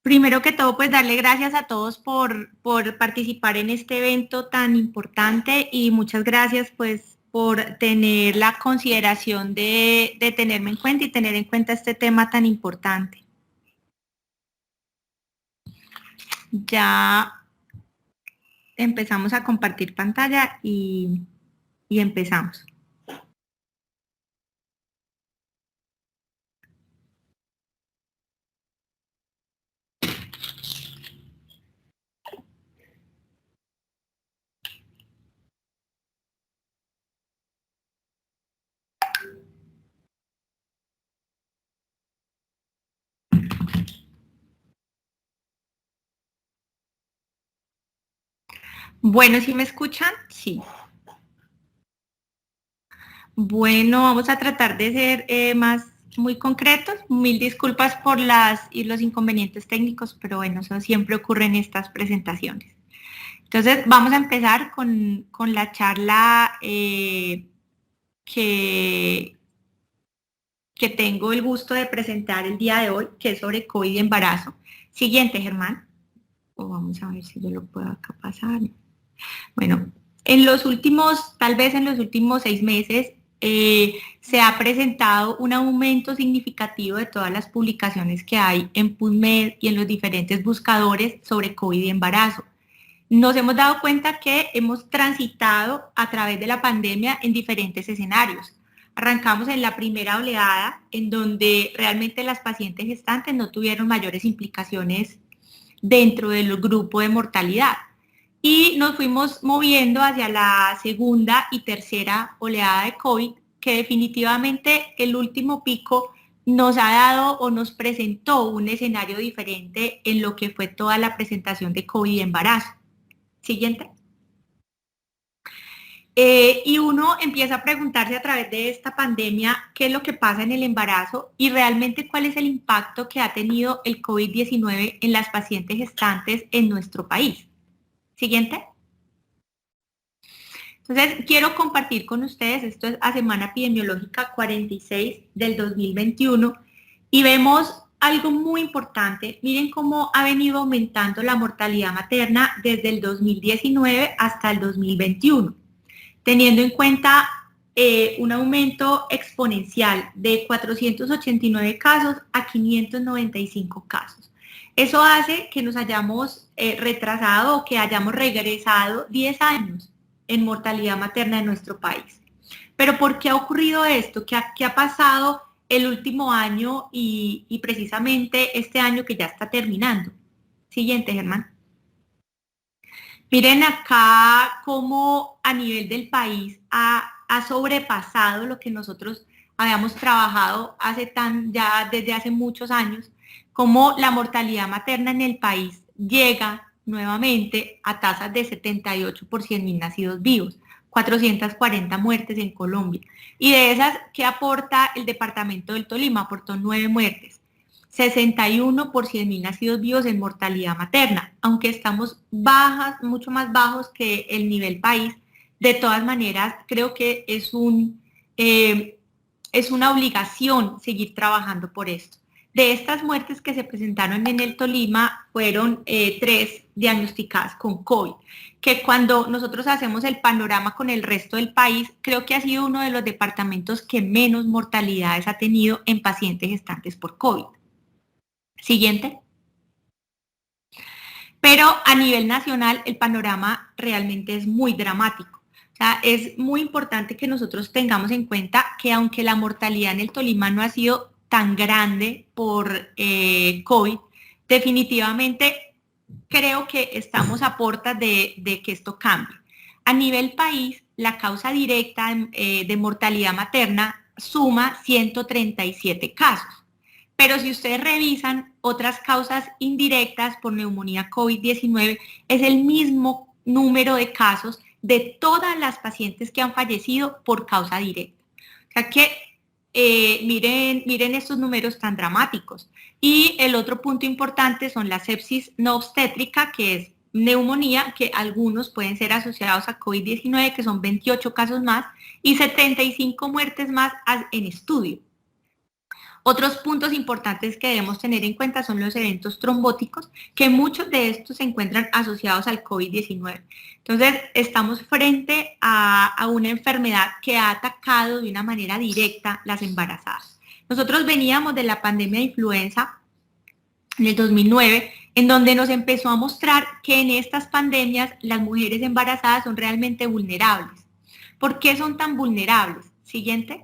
Primero que todo, pues darle gracias a todos por participar en este evento tan importante y muchas gracias pues por tener la consideración de tenerme en cuenta y tener en cuenta este tema tan importante. Ya empezamos a compartir pantalla y empezamos. Bueno, ¿sí me escuchan? Sí. Bueno, vamos a tratar de ser muy concretos. Mil disculpas por los inconvenientes técnicos, pero bueno, eso siempre ocurre en estas presentaciones. Entonces, vamos a empezar con la charla que tengo el gusto de presentar el día de hoy, que es sobre COVID y embarazo. Siguiente, Germán. Vamos a ver si yo lo puedo acá pasar. Bueno, tal vez en los últimos 6 meses, se ha presentado un aumento significativo de todas las publicaciones que hay en PubMed y en los diferentes buscadores sobre COVID y embarazo. Nos hemos dado cuenta que hemos transitado a través de la pandemia en diferentes escenarios. Arrancamos en la primera oleada, en donde realmente las pacientes gestantes no tuvieron mayores implicaciones dentro del grupo de mortalidad. Y nos fuimos moviendo hacia la segunda y tercera oleada de COVID, que definitivamente el último pico nos ha dado o nos presentó un escenario diferente en lo que fue toda la presentación de COVID y embarazo. Siguiente. Y uno empieza a preguntarse a través de esta pandemia qué es lo que pasa en el embarazo y realmente cuál es el impacto que ha tenido el COVID-19 en las pacientes gestantes en nuestro país. Siguiente. Entonces, quiero compartir con ustedes, esto es a semana epidemiológica 46 del 2021, y vemos algo muy importante. Miren cómo ha venido aumentando la mortalidad materna desde el 2019 hasta el 2021, teniendo en cuenta un aumento exponencial de 489 casos a 595 casos. Eso hace que nos hayamos retrasado o que hayamos regresado 10 años en mortalidad materna en nuestro país. Pero ¿por qué ha ocurrido esto? ¿Qué ha pasado el último año y precisamente este año que ya está terminando? Siguiente, Germán. Miren acá cómo a nivel del país ha sobrepasado lo que nosotros habíamos trabajado ya desde hace muchos años, cómo la mortalidad materna en el país llega nuevamente a tasas de 78 por 100.000 nacidos vivos, 440 muertes en Colombia. Y de esas, ¿qué aporta el departamento del Tolima? Aportó 9 muertes, 61 por 100.000 nacidos vivos en mortalidad materna, aunque estamos mucho más bajos que el nivel país. De todas maneras, creo que es una obligación seguir trabajando por esto. De estas muertes que se presentaron en el Tolima, fueron 3 diagnosticadas con COVID, que cuando nosotros hacemos el panorama con el resto del país, creo que ha sido uno de los departamentos que menos mortalidades ha tenido en pacientes gestantes por COVID. Siguiente. Pero a nivel nacional, el panorama realmente es muy dramático. O sea, es muy importante que nosotros tengamos en cuenta que aunque la mortalidad en el Tolima no ha sido tan grande por COVID, definitivamente creo que estamos a puertas de que esto cambie. A nivel país, la causa directa de mortalidad materna suma 137 casos. Pero si ustedes revisan otras causas indirectas por neumonía COVID-19, es el mismo número de casos de todas las pacientes que han fallecido por causa directa. O sea que miren estos números tan dramáticos. Y el otro punto importante son la sepsis no obstétrica, que es neumonía, que algunos pueden ser asociados a COVID-19, que son 28 casos más, y 75 muertes más en estudio. Otros puntos importantes que debemos tener en cuenta son los eventos trombóticos, que muchos de estos se encuentran asociados al COVID-19. Entonces, estamos frente a una enfermedad que ha atacado de una manera directa las embarazadas. Nosotros veníamos de la pandemia de influenza en el 2009, en donde nos empezó a mostrar que en estas pandemias las mujeres embarazadas son realmente vulnerables. ¿Por qué son tan vulnerables? Siguiente.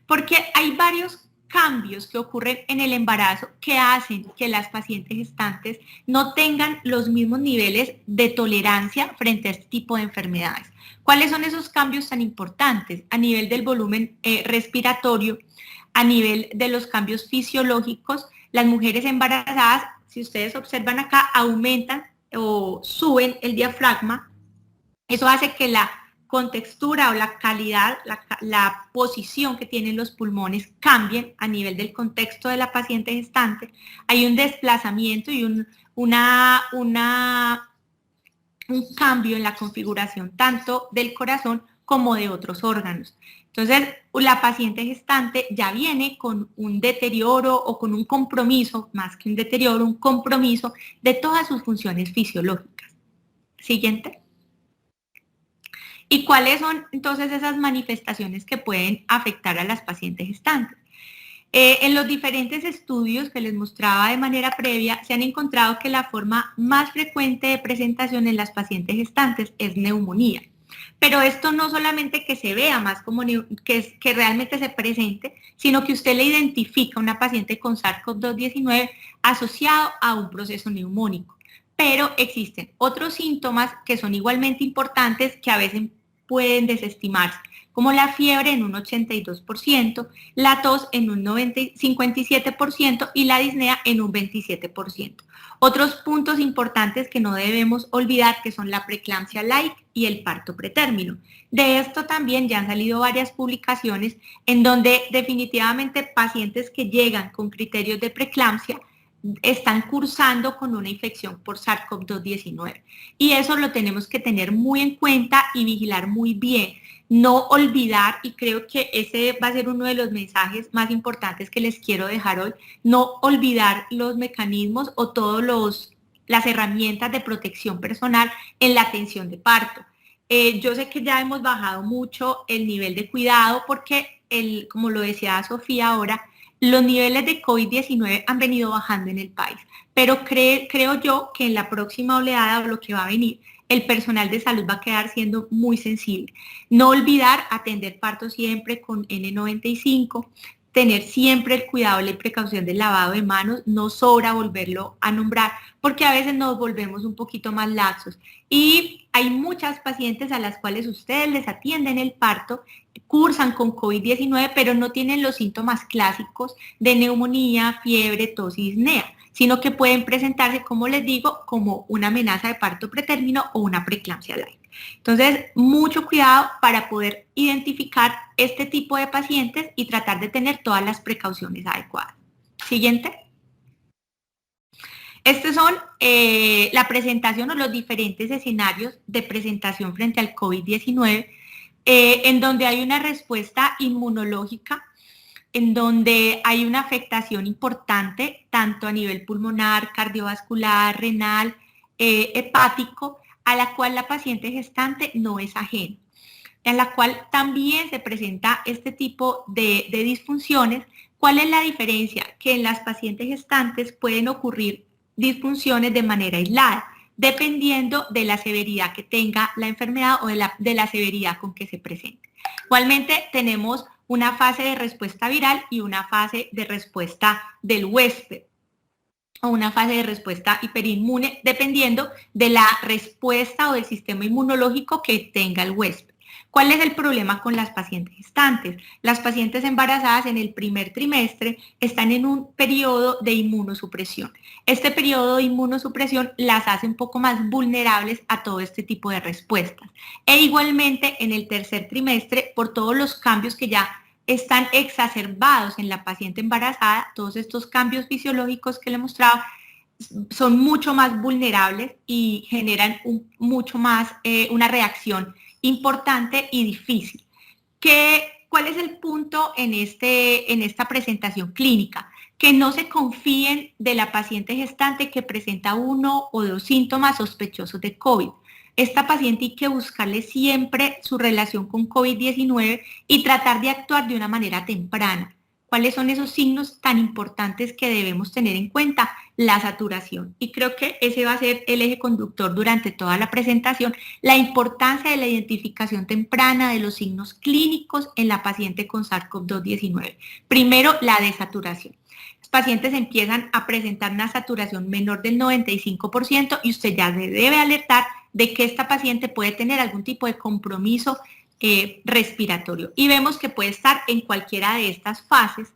Porque hay varios cambios que ocurren en el embarazo que hacen que las pacientes gestantes no tengan los mismos niveles de tolerancia frente a este tipo de enfermedades. ¿Cuáles son esos cambios tan importantes? A nivel del volumen respiratorio, a nivel de los cambios fisiológicos, las mujeres embarazadas, si ustedes observan acá, aumentan o suben el diafragma. Eso hace que la contextura o la calidad, la posición que tienen los pulmones cambien a nivel del contexto de la paciente gestante. Hay un desplazamiento y un cambio en la configuración tanto del corazón como de otros órganos. Entonces, la paciente gestante ya viene con un deterioro o con un compromiso, más que un deterioro, un compromiso de todas sus funciones fisiológicas. Siguiente. ¿Y cuáles son entonces esas manifestaciones que pueden afectar a las pacientes gestantes? En los diferentes estudios que les mostraba de manera previa, se han encontrado que la forma más frecuente de presentación en las pacientes gestantes es neumonía. Pero esto no solamente que se vea más como que realmente se presente, sino que usted le identifica a una paciente con SARS-CoV-2 asociado a un proceso neumónico. Pero existen otros síntomas que son igualmente importantes que a veces pueden desestimarse, como la fiebre en un 82%, la tos en un 57% y la disnea en un 27%. Otros puntos importantes que no debemos olvidar que son la preeclampsia light y el parto pretérmino. De esto también ya han salido varias publicaciones en donde definitivamente pacientes que llegan con criterios de preeclampsia están cursando con una infección por SARS-CoV-2-19. Y eso lo tenemos que tener muy en cuenta y vigilar muy bien. No olvidar, y creo que ese va a ser uno de los mensajes más importantes que les quiero dejar hoy, no olvidar los mecanismos o todas las herramientas de protección personal en la atención de parto. Yo sé que ya hemos bajado mucho el nivel de cuidado porque, como lo decía Sofía ahora, los niveles de COVID-19 han venido bajando en el país, pero creo yo que en la próxima oleada o lo que va a venir, el personal de salud va a quedar siendo muy sensible. No olvidar atender parto siempre con N95, tener siempre el cuidado y la precaución del lavado de manos, no sobra volverlo a nombrar, porque a veces nos volvemos un poquito más laxos. Y hay muchas pacientes a las cuales ustedes les atienden el parto, cursan con COVID-19, pero no tienen los síntomas clásicos de neumonía, fiebre, tos y disnea, sino que pueden presentarse, como les digo, como una amenaza de parto pretérmino o una preeclampsia light. Entonces, mucho cuidado para poder identificar este tipo de pacientes y tratar de tener todas las precauciones adecuadas. Siguiente. Estos son la presentación o los diferentes escenarios de presentación frente al COVID-19, en donde hay una respuesta inmunológica, en donde hay una afectación importante, tanto a nivel pulmonar, cardiovascular, renal, hepático, a la cual la paciente gestante no es ajena, en la cual también se presenta este tipo de disfunciones. ¿Cuál es la diferencia? Que en las pacientes gestantes pueden ocurrir disfunciones de manera aislada, dependiendo de la severidad que tenga la enfermedad o de la severidad con que se presente. Igualmente tenemos una fase de respuesta viral y una fase de respuesta del huésped, o una fase de respuesta hiperinmune, dependiendo de la respuesta o del sistema inmunológico que tenga el huésped. ¿Cuál es el problema con las pacientes gestantes? Las pacientes embarazadas en el primer trimestre están en un periodo de inmunosupresión. Este periodo de inmunosupresión las hace un poco más vulnerables a todo este tipo de respuestas. E igualmente en el tercer trimestre, por todos los cambios que ya están exacerbados en la paciente embarazada, todos estos cambios fisiológicos que le mostraba, son mucho más vulnerables y generan mucho más una reacción importante y difícil. ¿Cuál es el punto en esta presentación clínica? Que no se confíen de la paciente gestante que presenta uno o dos síntomas sospechosos de COVID. Esta paciente hay que buscarle siempre su relación con COVID-19 y tratar de actuar de una manera temprana. ¿Cuáles son esos signos tan importantes que debemos tener en cuenta? La saturación. Y creo que ese va a ser el eje conductor durante toda la presentación, la importancia de la identificación temprana de los signos clínicos en la paciente con SARS-CoV-2-19. Primero, la desaturación. Los pacientes empiezan a presentar una saturación menor del 95% y usted ya se debe alertar de que esta paciente puede tener algún tipo de compromiso respiratorio. Y vemos que puede estar en cualquiera de estas fases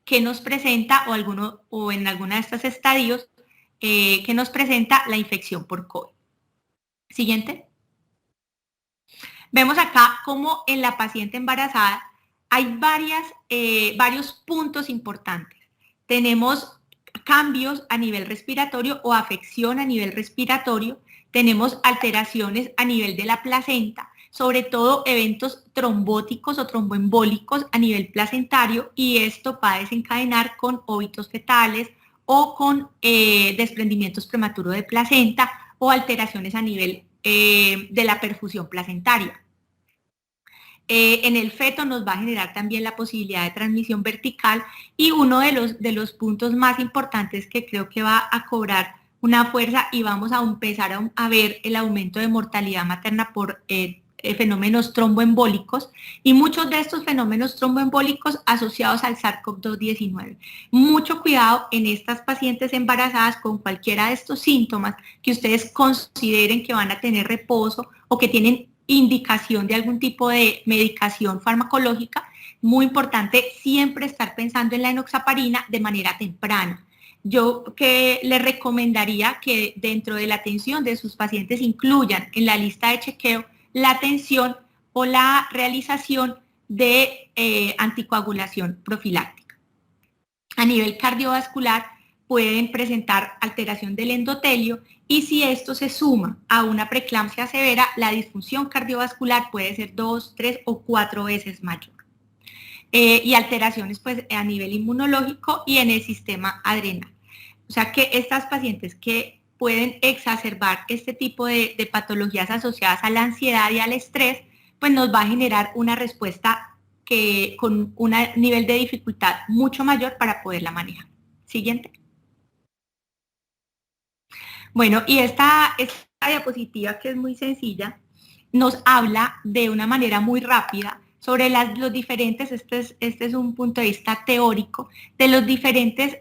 que nos presenta o en alguna de estos estadios que nos presenta la infección por COVID. Siguiente. Vemos acá cómo en la paciente embarazada hay varios puntos importantes. Tenemos cambios a nivel respiratorio o afección a nivel respiratorio, tenemos alteraciones a nivel de la placenta, sobre todo eventos trombóticos o tromboembólicos a nivel placentario, y esto va a desencadenar con óbitos fetales o con desprendimientos prematuros de placenta o alteraciones a nivel de la perfusión placentaria. En el feto nos va a generar también la posibilidad de transmisión vertical, y uno de los puntos más importantes que creo que va a cobrar una fuerza y vamos a empezar a ver el aumento de mortalidad materna por fenómenos tromboembólicos, y muchos de estos fenómenos tromboembólicos asociados al SARS-CoV-2-19. Mucho cuidado en estas pacientes embarazadas con cualquiera de estos síntomas que ustedes consideren que van a tener reposo o que tienen indicación de algún tipo de medicación farmacológica. Muy importante siempre estar pensando en la enoxaparina de manera temprana. Yo que les recomendaría que dentro de la atención de sus pacientes incluyan en la lista de chequeo la atención o la realización de anticoagulación profiláctica. A nivel cardiovascular, pueden presentar alteración del endotelio y si esto se suma a una preeclampsia severa, la disfunción cardiovascular puede ser 2, 3 o 4 veces mayor. Y alteraciones pues a nivel inmunológico y en el sistema adrenal. O sea que estas pacientes que pueden exacerbar este tipo de patologías asociadas a la ansiedad y al estrés, pues nos va a generar una respuesta que con un nivel de dificultad mucho mayor para poderla manejar. Siguiente. Bueno, y esta diapositiva, que es muy sencilla, nos habla de una manera muy rápida sobre los diferentes, este es un punto de vista teórico, de los diferentes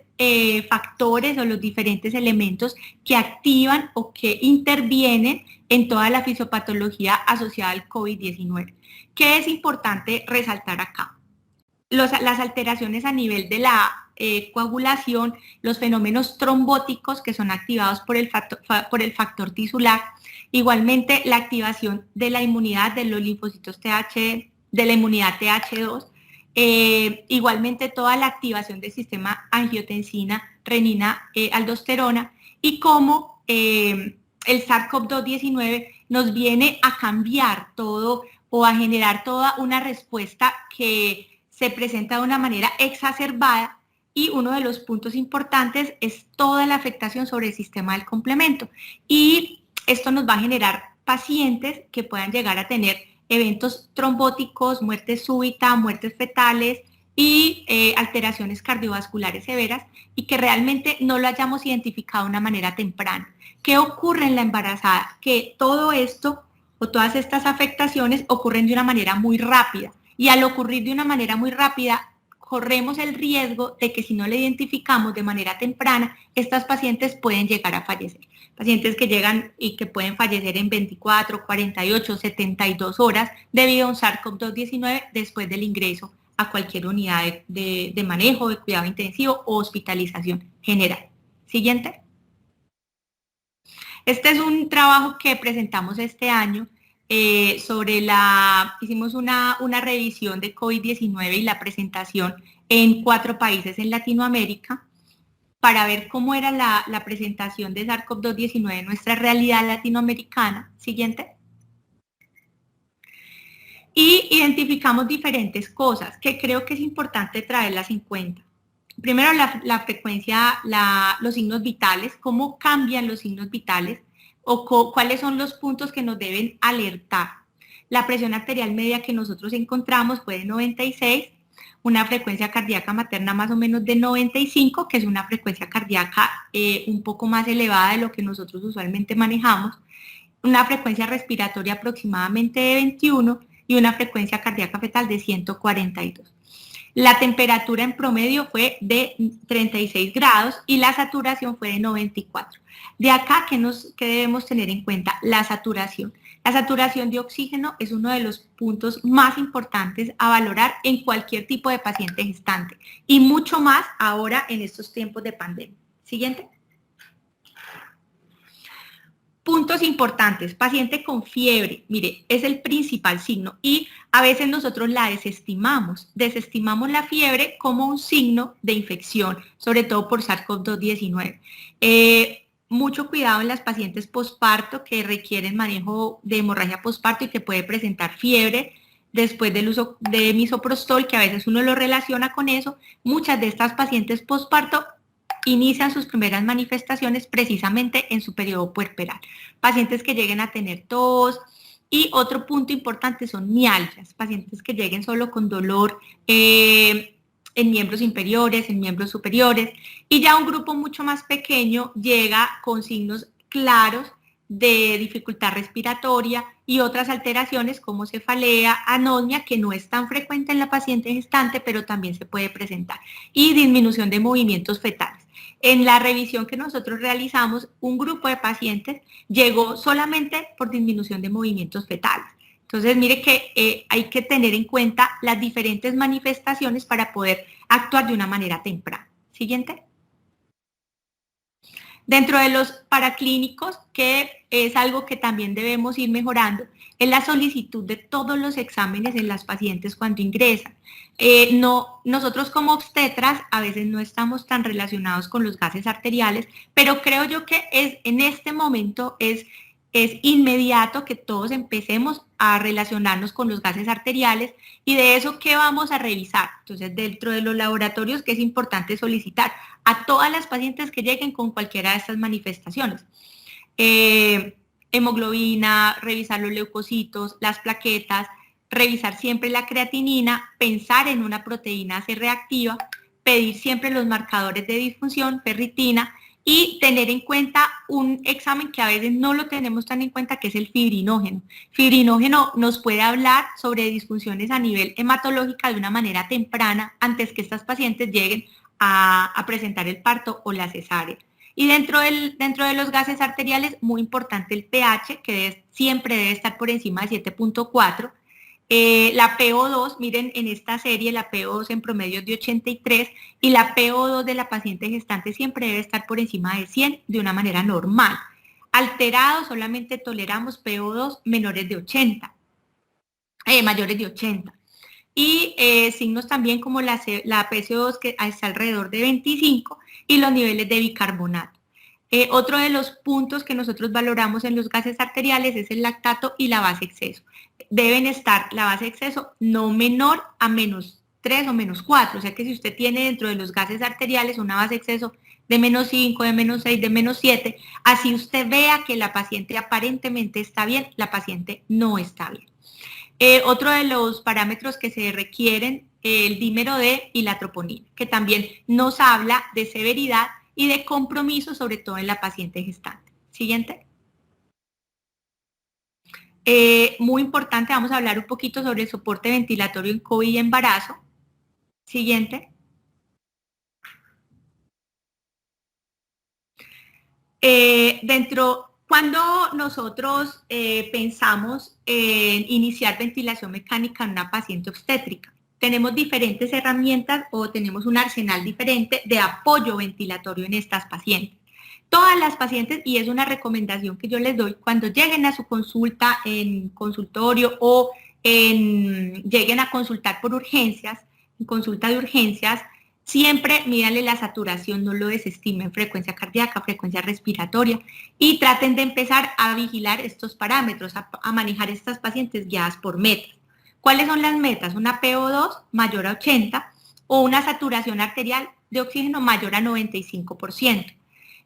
factores o los diferentes elementos que activan o que intervienen en toda la fisiopatología asociada al COVID-19. ¿Qué es importante resaltar acá? Las alteraciones a nivel de la coagulación, los fenómenos trombóticos que son activados por el factor tisular, igualmente la activación de la inmunidad de los linfocitos TH, de la inmunidad TH2, igualmente toda la activación del sistema angiotensina, renina, aldosterona, y cómo el SARS-CoV-2 nos viene a cambiar todo o a generar toda una respuesta que se presenta de una manera exacerbada, y uno de los puntos importantes es toda la afectación sobre el sistema del complemento. Y esto nos va a generar pacientes que puedan llegar a tener eventos trombóticos, muerte súbita, muertes fetales y alteraciones cardiovasculares severas, y que realmente no lo hayamos identificado de una manera temprana. ¿Qué ocurre en la embarazada? Que todo esto o todas estas afectaciones ocurren de una manera muy rápida, y al ocurrir de una manera muy rápida, corremos el riesgo de que si no la identificamos de manera temprana, estas pacientes pueden llegar a fallecer. Pacientes que llegan y que pueden fallecer en 24, 48, 72 horas debido a un SARS-CoV-2 después del ingreso a cualquier unidad de manejo, de cuidado intensivo o hospitalización general. Siguiente. Este es un trabajo que presentamos este año hicimos una revisión de COVID-19 y la presentación en 4 países en Latinoamérica para ver cómo era la presentación de SARS-CoV-2 en nuestra realidad latinoamericana. Siguiente. Y identificamos diferentes cosas que creo que es importante traerlas en cuenta. Primero, la frecuencia, los signos vitales, cómo cambian los signos vitales, o cuáles son los puntos que nos deben alertar. La presión arterial media que nosotros encontramos fue de 96, una frecuencia cardíaca materna más o menos de 95, que es una frecuencia cardíaca un poco más elevada de lo que nosotros usualmente manejamos, una frecuencia respiratoria aproximadamente de 21 y una frecuencia cardíaca fetal de 142. La temperatura en promedio fue de 36 grados y la saturación fue de 94. De acá, ¿qué debemos tener en cuenta? La saturación. La saturación de oxígeno es uno de los puntos más importantes a valorar en cualquier tipo de paciente gestante, y mucho más ahora en estos tiempos de pandemia. Siguiente. Puntos importantes. Paciente con fiebre, mire, es el principal signo y a veces nosotros la desestimamos la fiebre como un signo de infección, sobre todo por SARS-CoV-2. Mucho cuidado en las pacientes posparto que requieren manejo de hemorragia posparto y que puede presentar fiebre después del uso de misoprostol, que a veces uno lo relaciona con eso. Muchas de estas pacientes posparto inician sus primeras manifestaciones precisamente en su periodo puerperal. Pacientes que lleguen a tener tos, y otro punto importante son mialgias, pacientes que lleguen solo con dolor en miembros inferiores, en miembros superiores, y ya un grupo mucho más pequeño llega con signos claros de dificultad respiratoria y otras alteraciones como cefalea, anosmia, que no es tan frecuente en la paciente gestante, pero también se puede presentar, y disminución de movimientos fetales. En la revisión que nosotros realizamos, un grupo de pacientes llegó solamente por disminución de movimientos fetales. Entonces, mire que hay que tener en cuenta las diferentes manifestaciones para poder actuar de una manera temprana. Siguiente. Dentro de los paraclínicos, que es algo que también debemos ir mejorando, es la solicitud de todos los exámenes en las pacientes cuando ingresan. Nosotros como obstetras a veces no estamos tan relacionados con los gases arteriales, pero creo yo que en este momento es inmediato que todos empecemos a relacionarnos con los gases arteriales y de eso, ¿qué vamos a revisar? Entonces, dentro de los laboratorios, que es importante solicitar a todas las pacientes que lleguen con cualquiera de estas manifestaciones. Hemoglobina, revisar los leucocitos, las plaquetas, revisar siempre la creatinina, pensar en una proteína C reactiva, pedir siempre los marcadores de disfunción, ferritina, y tener en cuenta un examen que a veces no lo tenemos tan en cuenta, que es el fibrinógeno. Fibrinógeno nos puede hablar sobre disfunciones a nivel hematológica de una manera temprana, antes que estas pacientes lleguen a presentar el parto o la cesárea. Y dentro de los gases arteriales, muy importante el pH, que siempre debe estar por encima de 7.4. La PO2, miren en esta serie, la PO2 en promedio es de 83 y la PO2 de la paciente gestante siempre debe estar por encima de 100 de una manera normal. Alterado, solamente toleramos PO2 menores de 80, mayores de 80. Y signos también como la PCO2, que está alrededor de 25, y los niveles de bicarbonato. Otro de los puntos que nosotros valoramos en los gases arteriales es el lactato y la base exceso. Deben estar la base exceso no menor a -3 o -4, o sea que si usted tiene dentro de los gases arteriales una base exceso de -5, de -6, de -7, así usted vea que la paciente aparentemente está bien, la paciente no está bien. Otro de los parámetros que se requieren, el dímero D y la troponina, que también nos habla de severidad y de compromiso, sobre todo en la paciente gestante. Siguiente. Muy importante, vamos a hablar un poquito sobre el soporte ventilatorio en COVID y embarazo. Siguiente. Cuando nosotros pensamos en iniciar ventilación mecánica en una paciente obstétrica, tenemos diferentes herramientas o tenemos un arsenal diferente de apoyo ventilatorio en estas pacientes. Todas las pacientes, y es una recomendación que yo les doy, cuando lleguen a su consulta en consultorio o lleguen a consultar por urgencias, en consulta de urgencias, siempre mídanle la saturación, no lo desestimen, frecuencia cardíaca, frecuencia respiratoria, y traten de empezar a vigilar estos parámetros, a manejar estas pacientes guiadas por metas. ¿Cuáles son las metas? Una PO2 mayor a 80 o una saturación arterial de oxígeno mayor a 95%.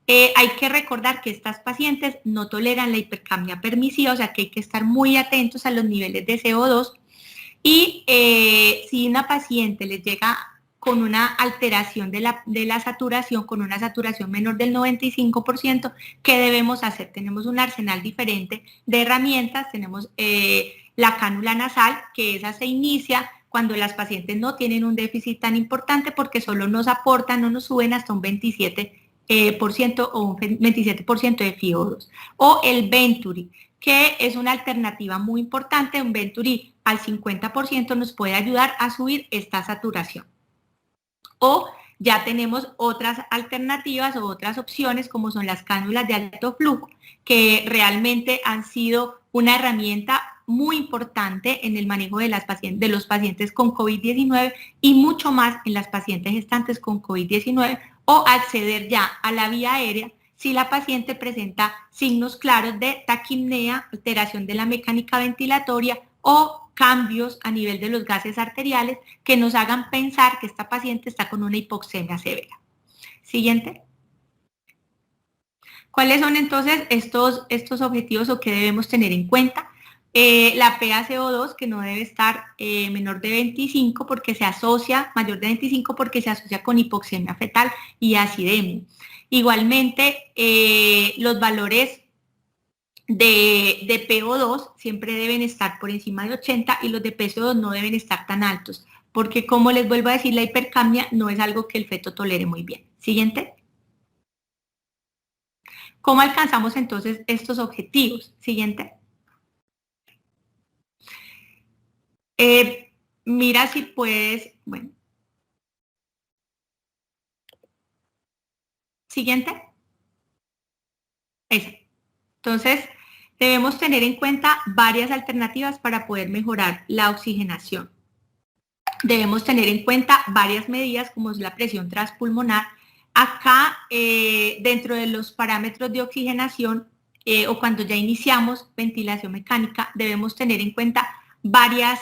Hay que recordar que estas pacientes no toleran la hipercapnia permisiva, o sea que hay que estar muy atentos a los niveles de CO2 y si una paciente les llega con una alteración de la saturación, con una saturación menor del 95%, ¿qué debemos hacer? Tenemos un arsenal diferente de herramientas, tenemos la cánula nasal, que esa se inicia cuando las pacientes no tienen un déficit tan importante porque solo nos aportan, no nos suben hasta un 27% o un 27% de FiO2. O el Venturi, que es una alternativa muy importante, un Venturi al 50% nos puede ayudar a subir esta saturación. O ya tenemos otras alternativas o otras opciones como son las cánulas de alto flujo, que realmente han sido una herramienta muy importante en el manejo de los pacientes con COVID-19 y mucho más en las pacientes gestantes con COVID-19, o acceder ya a la vía aérea si la paciente presenta signos claros de taquipnea, alteración de la mecánica ventilatoria o cambios a nivel de los gases arteriales que nos hagan pensar que esta paciente está con una hipoxemia severa. Siguiente. ¿Cuáles son entonces estos objetivos o que debemos tener en cuenta? La PaCO2, que no debe estar menor de 25 porque se asocia, mayor de 25 porque se asocia con hipoxemia fetal y acidemia. Igualmente, los valores de PO2 siempre deben estar por encima de 80 y los de PCO2 no deben estar tan altos, porque como les vuelvo a decir, la hipercapnia no es algo que el feto tolere muy bien. Siguiente. ¿Cómo alcanzamos entonces estos objetivos? Siguiente. Mira si puedes, bueno. Siguiente. Esa. Entonces, debemos tener en cuenta varias alternativas para poder mejorar la oxigenación. Debemos tener en cuenta varias medidas como es la presión transpulmonar. Acá, dentro de los parámetros de oxigenación o cuando ya iniciamos ventilación mecánica, debemos tener en cuenta varios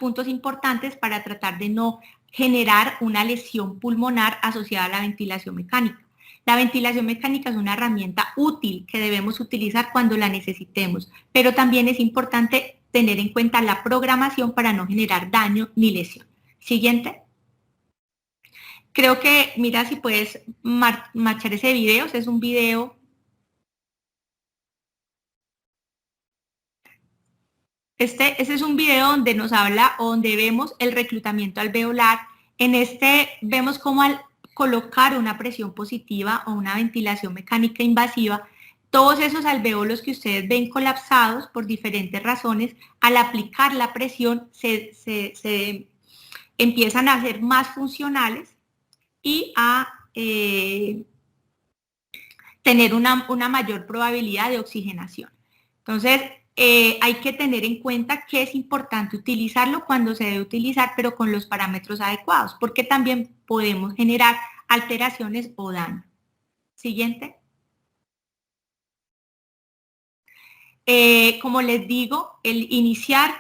puntos importantes para tratar de no generar una lesión pulmonar asociada a la ventilación mecánica. La ventilación mecánica es una herramienta útil que debemos utilizar cuando la necesitemos, pero también es importante tener en cuenta la programación para no generar daño ni lesión. Siguiente. Creo que, mira si puedes marchar ese video, es un video. Este es un video donde nos habla o donde vemos el reclutamiento alveolar. En este vemos cómo al colocar una presión positiva o una ventilación mecánica invasiva, todos esos alveolos que ustedes ven colapsados por diferentes razones, al aplicar la presión se empiezan a ser más funcionales y a tener una mayor probabilidad de oxigenación. Entonces, hay que tener en cuenta que es importante utilizarlo cuando se debe utilizar, pero con los parámetros adecuados, porque también podemos generar alteraciones o daño. Siguiente. Como les digo, el iniciar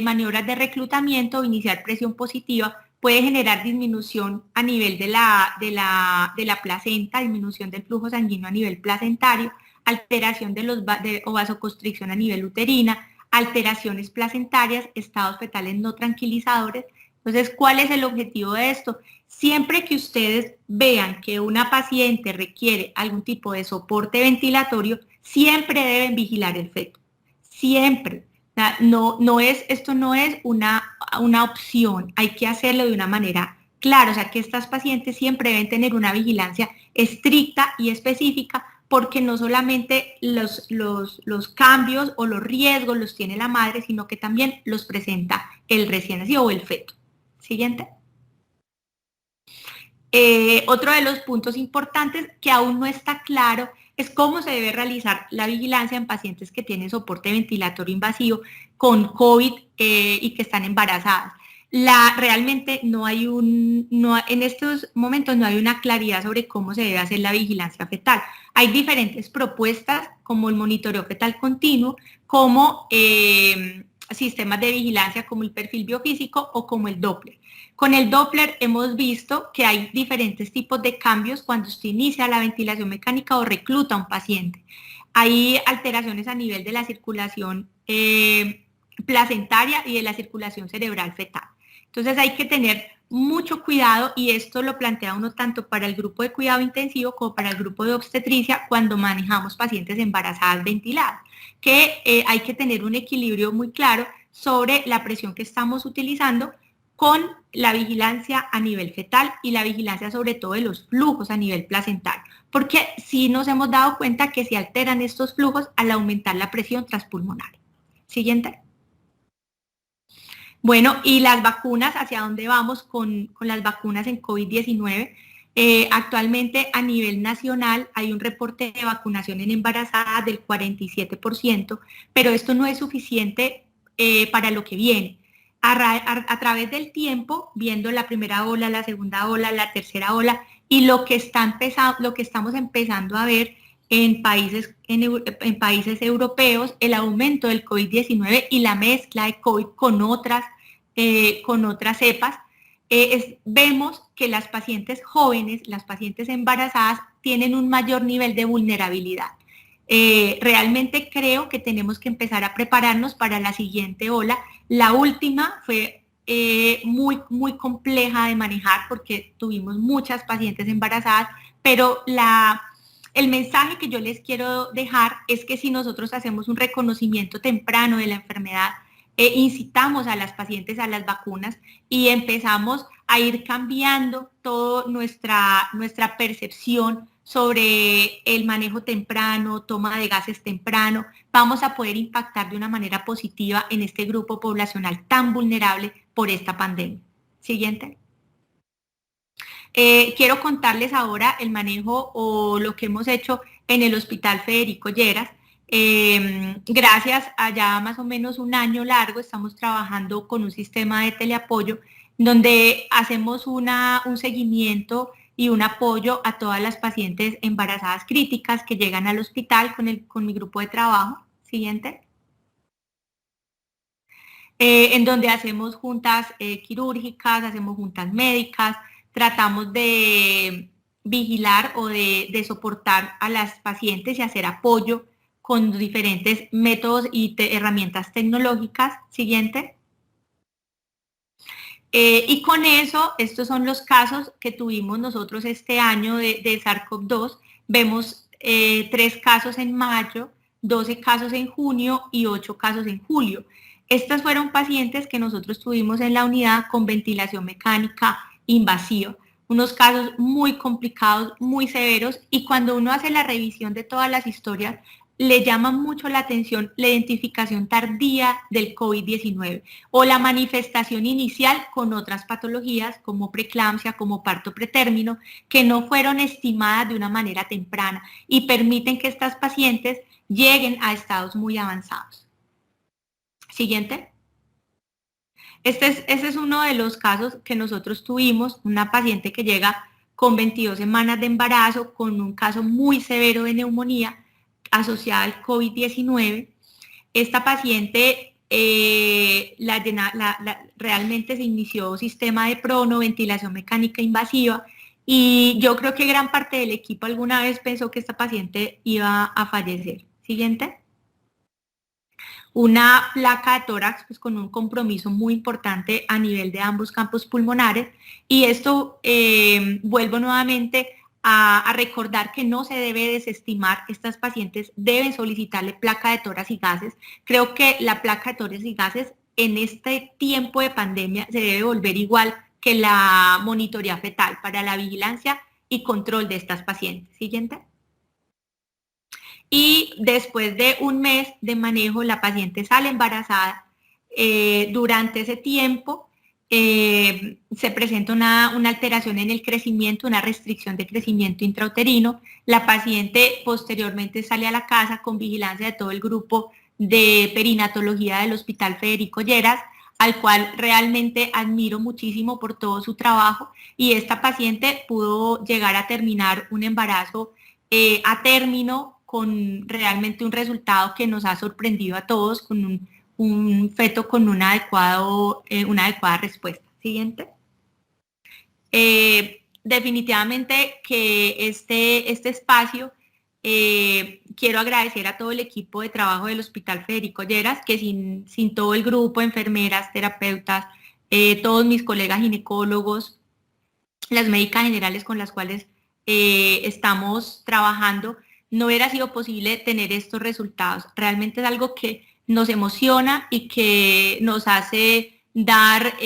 maniobras de reclutamiento o iniciar presión positiva puede generar disminución a nivel de la placenta, disminución del flujo sanguíneo a nivel placentario, alteración o vasoconstricción a nivel uterina, alteraciones placentarias, estados fetales no tranquilizadores. Entonces, ¿cuál es el objetivo de esto? Siempre que ustedes vean que una paciente requiere algún tipo de soporte ventilatorio, siempre deben vigilar el feto. Siempre. Esto no es una opción, hay que hacerlo de una manera clara. O sea, que estas pacientes siempre deben tener una vigilancia estricta y específica, porque no solamente los cambios o los riesgos los tiene la madre, sino que también los presenta el recién nacido o el feto. Siguiente. Otro de los puntos importantes que aún no está claro es cómo se debe realizar la vigilancia en pacientes que tienen soporte ventilatorio invasivo con COVID y que están embarazadas. Realmente en estos momentos no hay una claridad sobre cómo se debe hacer la vigilancia fetal. Hay diferentes propuestas como el monitoreo fetal continuo, como sistemas de vigilancia como el perfil biofísico o como el Doppler. Con el Doppler hemos visto que hay diferentes tipos de cambios cuando se inicia la ventilación mecánica o recluta a un paciente. Hay alteraciones a nivel de la circulación placentaria y de la circulación cerebral fetal. Entonces hay que tener mucho cuidado, y esto lo plantea uno tanto para el grupo de cuidado intensivo como para el grupo de obstetricia cuando manejamos pacientes embarazadas ventiladas, que hay que tener un equilibrio muy claro sobre la presión que estamos utilizando con la vigilancia a nivel fetal y la vigilancia sobre todo de los flujos a nivel placentario, porque sí nos hemos dado cuenta que se alteran estos flujos al aumentar la presión transpulmonar. Siguiente. Bueno, y las vacunas, ¿hacia dónde vamos con las vacunas en COVID-19? Actualmente a nivel nacional hay un reporte de vacunación en embarazadas del 47%, pero esto no es suficiente para lo que viene. A través del tiempo, viendo la primera ola, la segunda ola, la tercera ola, y lo que estamos empezando a ver en países europeos, el aumento del COVID-19 y la mezcla de COVID con otras cepas, vemos que las pacientes jóvenes, las pacientes embarazadas, tienen un mayor nivel de vulnerabilidad. Realmente creo que tenemos que empezar a prepararnos para la siguiente ola. La última fue muy, muy compleja de manejar porque tuvimos muchas pacientes embarazadas, pero el mensaje que yo les quiero dejar es que si nosotros hacemos un reconocimiento temprano de la enfermedad, incitamos a las pacientes a las vacunas y empezamos a ir cambiando toda nuestra percepción sobre el manejo temprano, toma de gases temprano, vamos a poder impactar de una manera positiva en este grupo poblacional tan vulnerable por esta pandemia. Siguiente. Quiero contarles ahora el manejo o lo que hemos hecho en el Hospital Federico Lleras. Gracias a ya más o menos un año largo, estamos trabajando con un sistema de teleapoyo donde hacemos un seguimiento y un apoyo a todas las pacientes embarazadas críticas que llegan al hospital con mi grupo de trabajo. Siguiente. En donde hacemos juntas quirúrgicas, hacemos juntas médicas, tratamos de vigilar o de soportar a las pacientes y hacer apoyo con diferentes métodos y herramientas tecnológicas. Siguiente. Y con eso, estos son los casos que tuvimos nosotros este año de SARS-CoV-2. Vemos 3 casos en mayo, 12 casos en junio y 8 casos en julio. Estas fueron pacientes que nosotros tuvimos en la unidad con ventilación mecánica invasiva. Unos casos muy complicados, muy severos, y cuando uno hace la revisión de todas las historias, le llama mucho la atención la identificación tardía del COVID-19 o la manifestación inicial con otras patologías como preeclampsia, como parto pretérmino, que no fueron estimadas de una manera temprana y permiten que estas pacientes lleguen a estados muy avanzados. Siguiente. Este es uno de los casos que nosotros tuvimos, una paciente que llega con 22 semanas de embarazo, con un caso muy severo de neumonía asociada al COVID-19. Esta paciente realmente se inició sistema de prono, ventilación mecánica invasiva, y yo creo que gran parte del equipo alguna vez pensó que esta paciente iba a fallecer. Siguiente. Una placa de tórax pues, con un compromiso muy importante a nivel de ambos campos pulmonares, y esto vuelvo nuevamente a recordar que no se debe desestimar. Estas pacientes deben solicitarle placa de tórax y gases. Creo que la placa de tórax y gases en este tiempo de pandemia se debe volver igual que la monitoría fetal para la vigilancia y control de estas pacientes. Siguiente. Y después de un mes de manejo, la paciente sale embarazada. Durante ese tiempo se presenta una alteración en el crecimiento, una restricción de crecimiento intrauterino. La paciente posteriormente sale a la casa con vigilancia de todo el grupo de perinatología del Hospital Federico Lleras, al cual realmente admiro muchísimo por todo su trabajo, y esta paciente pudo llegar a terminar un embarazo a término con realmente un resultado que nos ha sorprendido a todos, con un feto con una adecuada respuesta. Siguiente. Definitivamente que este espacio, quiero agradecer a todo el equipo de trabajo del Hospital Federico Lleras, que sin todo el grupo, enfermeras, terapeutas, todos mis colegas ginecólogos, las médicas generales con las cuales estamos trabajando, no hubiera sido posible tener estos resultados. Realmente es algo que nos emociona y que nos hace dar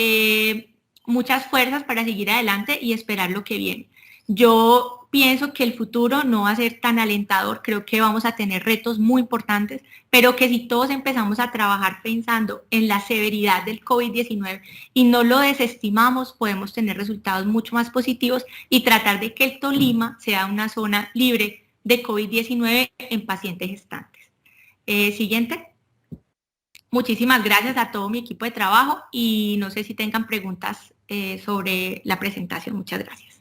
muchas fuerzas para seguir adelante y esperar lo que viene. Yo pienso que el futuro no va a ser tan alentador, creo que vamos a tener retos muy importantes, pero que si todos empezamos a trabajar pensando en la severidad del COVID-19 y no lo desestimamos, podemos tener resultados mucho más positivos y tratar de que el Tolima sea una zona libre de COVID-19 en pacientes gestantes. Siguiente. Muchísimas gracias a todo mi equipo de trabajo y no sé si tengan preguntas sobre la presentación. Muchas gracias.